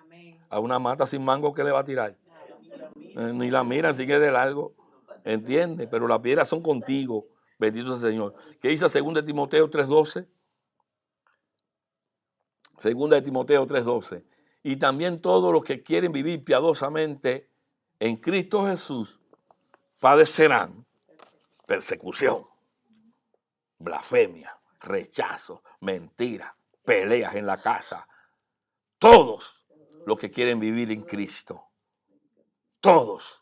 A una mata sin mango, ¿qué le va a tirar? Ni la miran, sigue de largo. ¿Entiendes? Pero las piedras son contigo. Bendito sea el Señor. ¿Qué dice 2 de Timoteo 3:12? 2 de Timoteo 3:12. Y también todos los que quieren vivir piadosamente en Cristo Jesús padecerán persecución, blasfemia, rechazo, mentira, peleas en la casa. Todos los que quieren vivir en Cristo. Todos.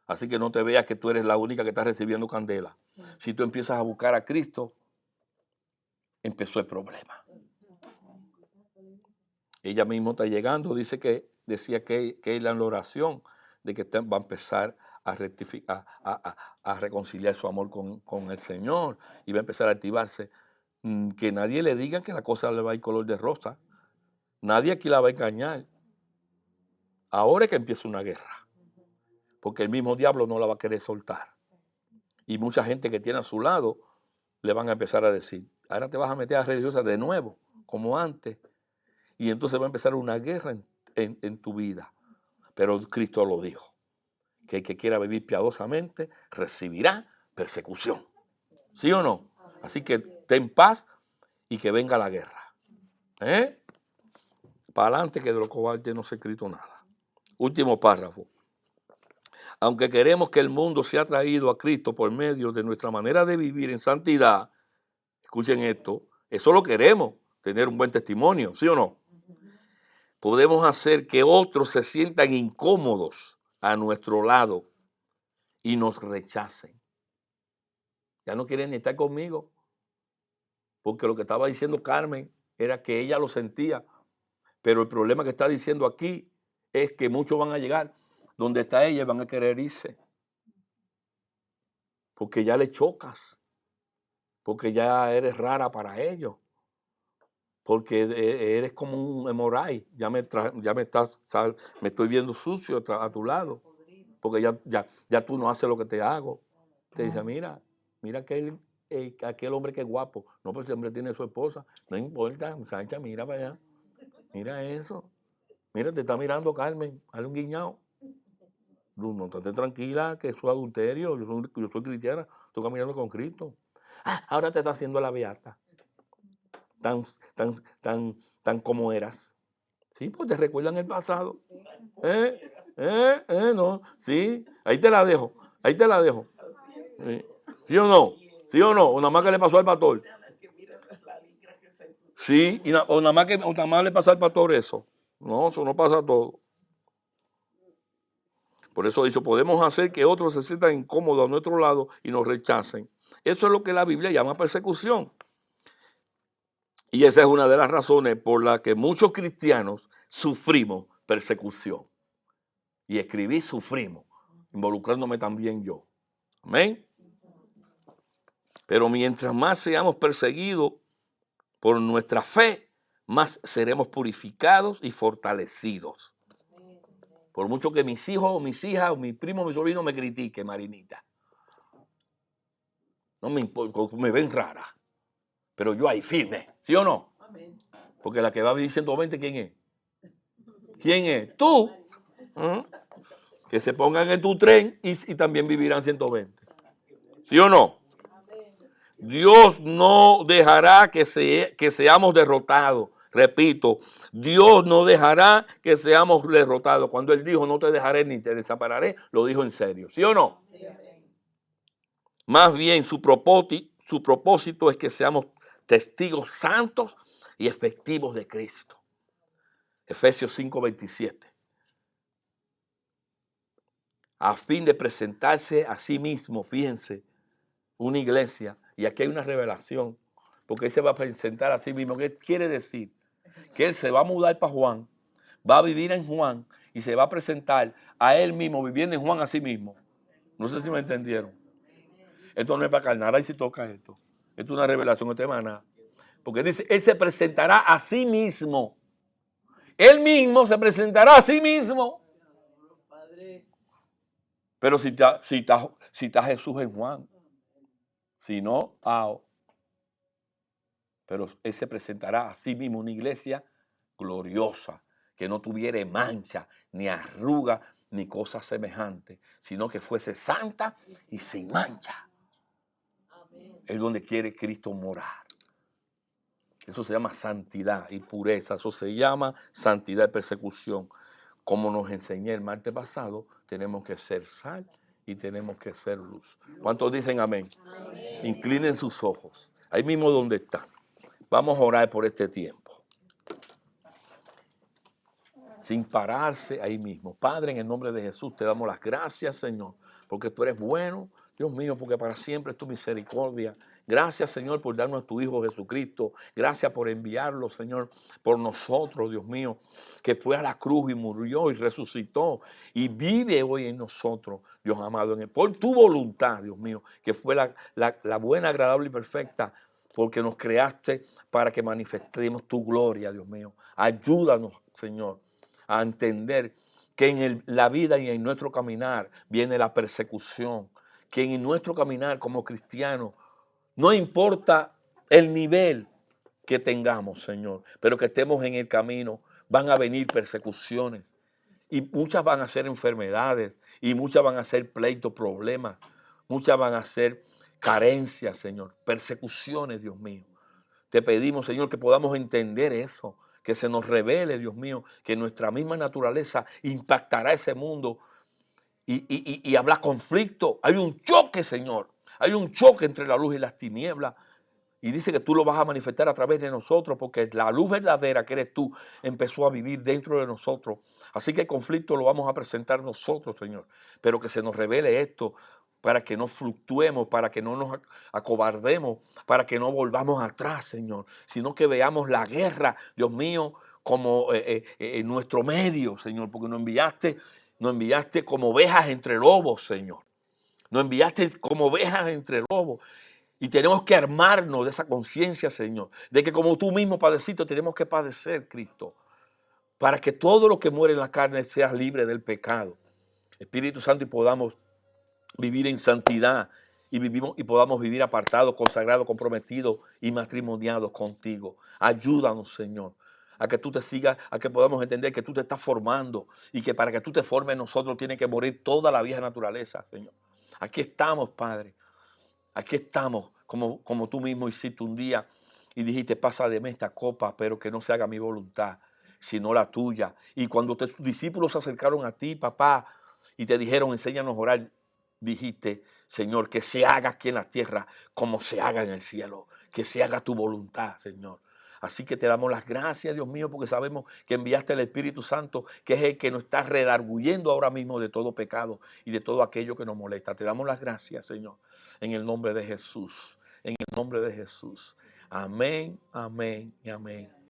Así que no te veas que tú eres la única que está recibiendo candela. Si tú empiezas a buscar a Cristo, empezó el problema. Ella misma está llegando, decía que en la oración, de que va a empezar a rectificar, a reconciliar su amor con el Señor, y va a empezar a activarse. Que nadie le diga que la cosa le va a ir color de rosa. Nadie aquí la va a engañar. Ahora es que empieza una guerra, porque el mismo diablo no la va a querer soltar. Y mucha gente que tiene a su lado le van a empezar a decir, ahora te vas a meter a religiosa de nuevo, como antes. Y entonces va a empezar una guerra en tu vida. Pero Cristo lo dijo, que el que quiera vivir piadosamente recibirá persecución. ¿Sí o no? Así que ten paz y que venga la guerra. Para adelante, que de los cobardes no se ha escrito nada. Último párrafo. Aunque queremos que el mundo sea traído a Cristo por medio de nuestra manera de vivir en santidad, escuchen esto, eso lo queremos, tener un buen testimonio, ¿sí o no? Podemos hacer que otros se sientan incómodos a nuestro lado y nos rechacen. Ya no quieren ni estar conmigo, porque lo que estaba diciendo Carmen era que ella lo sentía, pero el problema que está diciendo aquí es que muchos van a llegar donde está ella y van a querer irse, porque ya le chocas, porque ya eres rara para ellos, porque eres como un hemorray, me estoy viendo sucio a tu lado, porque ya tú no haces lo que te hago. Te dice, mira aquel hombre que es guapo. No, pues ese hombre tiene su esposa, no importa, muchacha, mira para allá, mira eso, mira, te está mirando Carmen, hazle un guiñado. No, estate tranquila, que eso es adulterio, yo soy cristiana, estoy caminando con Cristo. Ahora te está haciendo la beata, tan como eras. Sí, pues te recuerdan el pasado. No, sí, ahí te la dejo. ¿Sí o no? ¿Sí o no? O nada más que le pasó al pastor. Sí, o nada más le pasa al pastor eso. No, eso no pasa todo. Por eso dice, podemos hacer que otros se sientan incómodos a nuestro lado y nos rechacen. Eso es lo que la Biblia llama persecución. Y esa es una de las razones por las que muchos cristianos sufrimos persecución. Y escribí sufrimos, involucrándome también yo. Amén. Pero mientras más seamos perseguidos por nuestra fe, más seremos purificados y fortalecidos. Por mucho que mis hijos o mis hijas o mi primo o mi sobrino me critiquen, Marinita. No me importa, me ven rara. Pero yo ahí firme, ¿sí o no? Porque la que va a vivir 120, ¿quién es? ¿Quién es? Tú. Que se pongan en tu tren y también vivirán 120. ¿Sí o no? Dios no dejará que seamos derrotados. Repito, Dios no dejará que seamos derrotados. Cuando Él dijo, no te dejaré ni te desampararé, lo dijo en serio. ¿Sí o no? Sí. Más bien, su propósito es que seamos testigos santos y efectivos de Cristo. Efesios 5:27. A fin de presentarse a sí mismo, fíjense, una iglesia, y aquí hay una revelación, porque Él se va a presentar a sí mismo. ¿Qué quiere decir? Que Él se va a mudar para Juan, va a vivir en Juan y se va a presentar a Él mismo, viviendo en Juan a sí mismo. No sé si me entendieron. Esto no es para carnal, ahí sí toca esto. Esto es una revelación, esto es maná. Porque dice, Él se presentará a sí mismo. Él mismo se presentará a sí mismo. Pero si está Jesús en Juan. Si no, pero Él se presentará a sí mismo, una iglesia gloriosa, que no tuviera mancha, ni arruga, ni cosa semejante, sino que fuese santa y sin mancha. Es donde quiere Cristo morar. Eso se llama santidad y pureza. Eso se llama santidad y persecución. Como nos enseñé el martes pasado, tenemos que ser sal y tenemos que ser luz. ¿Cuántos dicen amén? Amén. Inclinen sus ojos. Ahí mismo donde están. Vamos a orar por este tiempo. Sin pararse ahí mismo. Padre, en el nombre de Jesús, te damos las gracias, Señor, porque tú eres bueno. Dios mío, porque para siempre es tu misericordia. Gracias, Señor, por darnos a tu Hijo Jesucristo. Gracias por enviarlo, Señor, por nosotros, Dios mío, que fue a la cruz y murió y resucitó y vive hoy en nosotros, Dios amado, por tu voluntad, Dios mío, que fue la buena, agradable y perfecta, porque nos creaste para que manifestemos tu gloria, Dios mío. Ayúdanos, Señor, a entender que en la vida y en nuestro caminar viene la persecución, que en nuestro caminar como cristianos, no importa el nivel que tengamos, Señor, pero que estemos en el camino, van a venir persecuciones y muchas van a ser enfermedades y muchas van a ser pleitos, problemas, muchas van a ser carencias, Señor, persecuciones, Dios mío. Te pedimos, Señor, que podamos entender eso, que se nos revele, Dios mío, que nuestra misma naturaleza impactará ese mundo y habrá conflicto. Hay un choque, Señor. Hay un choque entre la luz y las tinieblas. Y dice que tú lo vas a manifestar a través de nosotros, porque la luz verdadera que eres tú empezó a vivir dentro de nosotros. Así que el conflicto lo vamos a presentar nosotros, Señor. Pero que se nos revele esto para que no fluctuemos, para que no nos acobardemos, para que no volvamos atrás, Señor. Sino que veamos la guerra, Dios mío, como nuestro medio, Señor. Porque nos enviaste como ovejas entre lobos, Señor. Nos enviaste como ovejas entre lobos. Y tenemos que armarnos de esa conciencia, Señor, de que como tú mismo padeciste, tenemos que padecer, Cristo, para que todo lo que muere en la carne sea libre del pecado. Espíritu Santo, y podamos vivir en santidad y podamos vivir apartados, consagrados, comprometidos y matrimoniados contigo. Ayúdanos, Señor, a que tú te sigas, a que podamos entender que tú te estás formando y que para que tú te formes nosotros tiene que morir toda la vieja naturaleza, Señor. Aquí estamos, Padre. Aquí estamos, como tú mismo hiciste un día y dijiste, pasa de mí esta copa, pero que no se haga mi voluntad, sino la tuya. Y cuando tus discípulos se acercaron a ti, papá, y te dijeron, enséñanos a orar, dijiste, Señor, que se haga aquí en la tierra como se haga en el cielo, que se haga tu voluntad, Señor. Así que te damos las gracias, Dios mío, porque sabemos que enviaste el Espíritu Santo, que es el que nos está redarguyendo ahora mismo de todo pecado y de todo aquello que nos molesta. Te damos las gracias, Señor, en el nombre de Jesús. En el nombre de Jesús. Amén, amén y amén.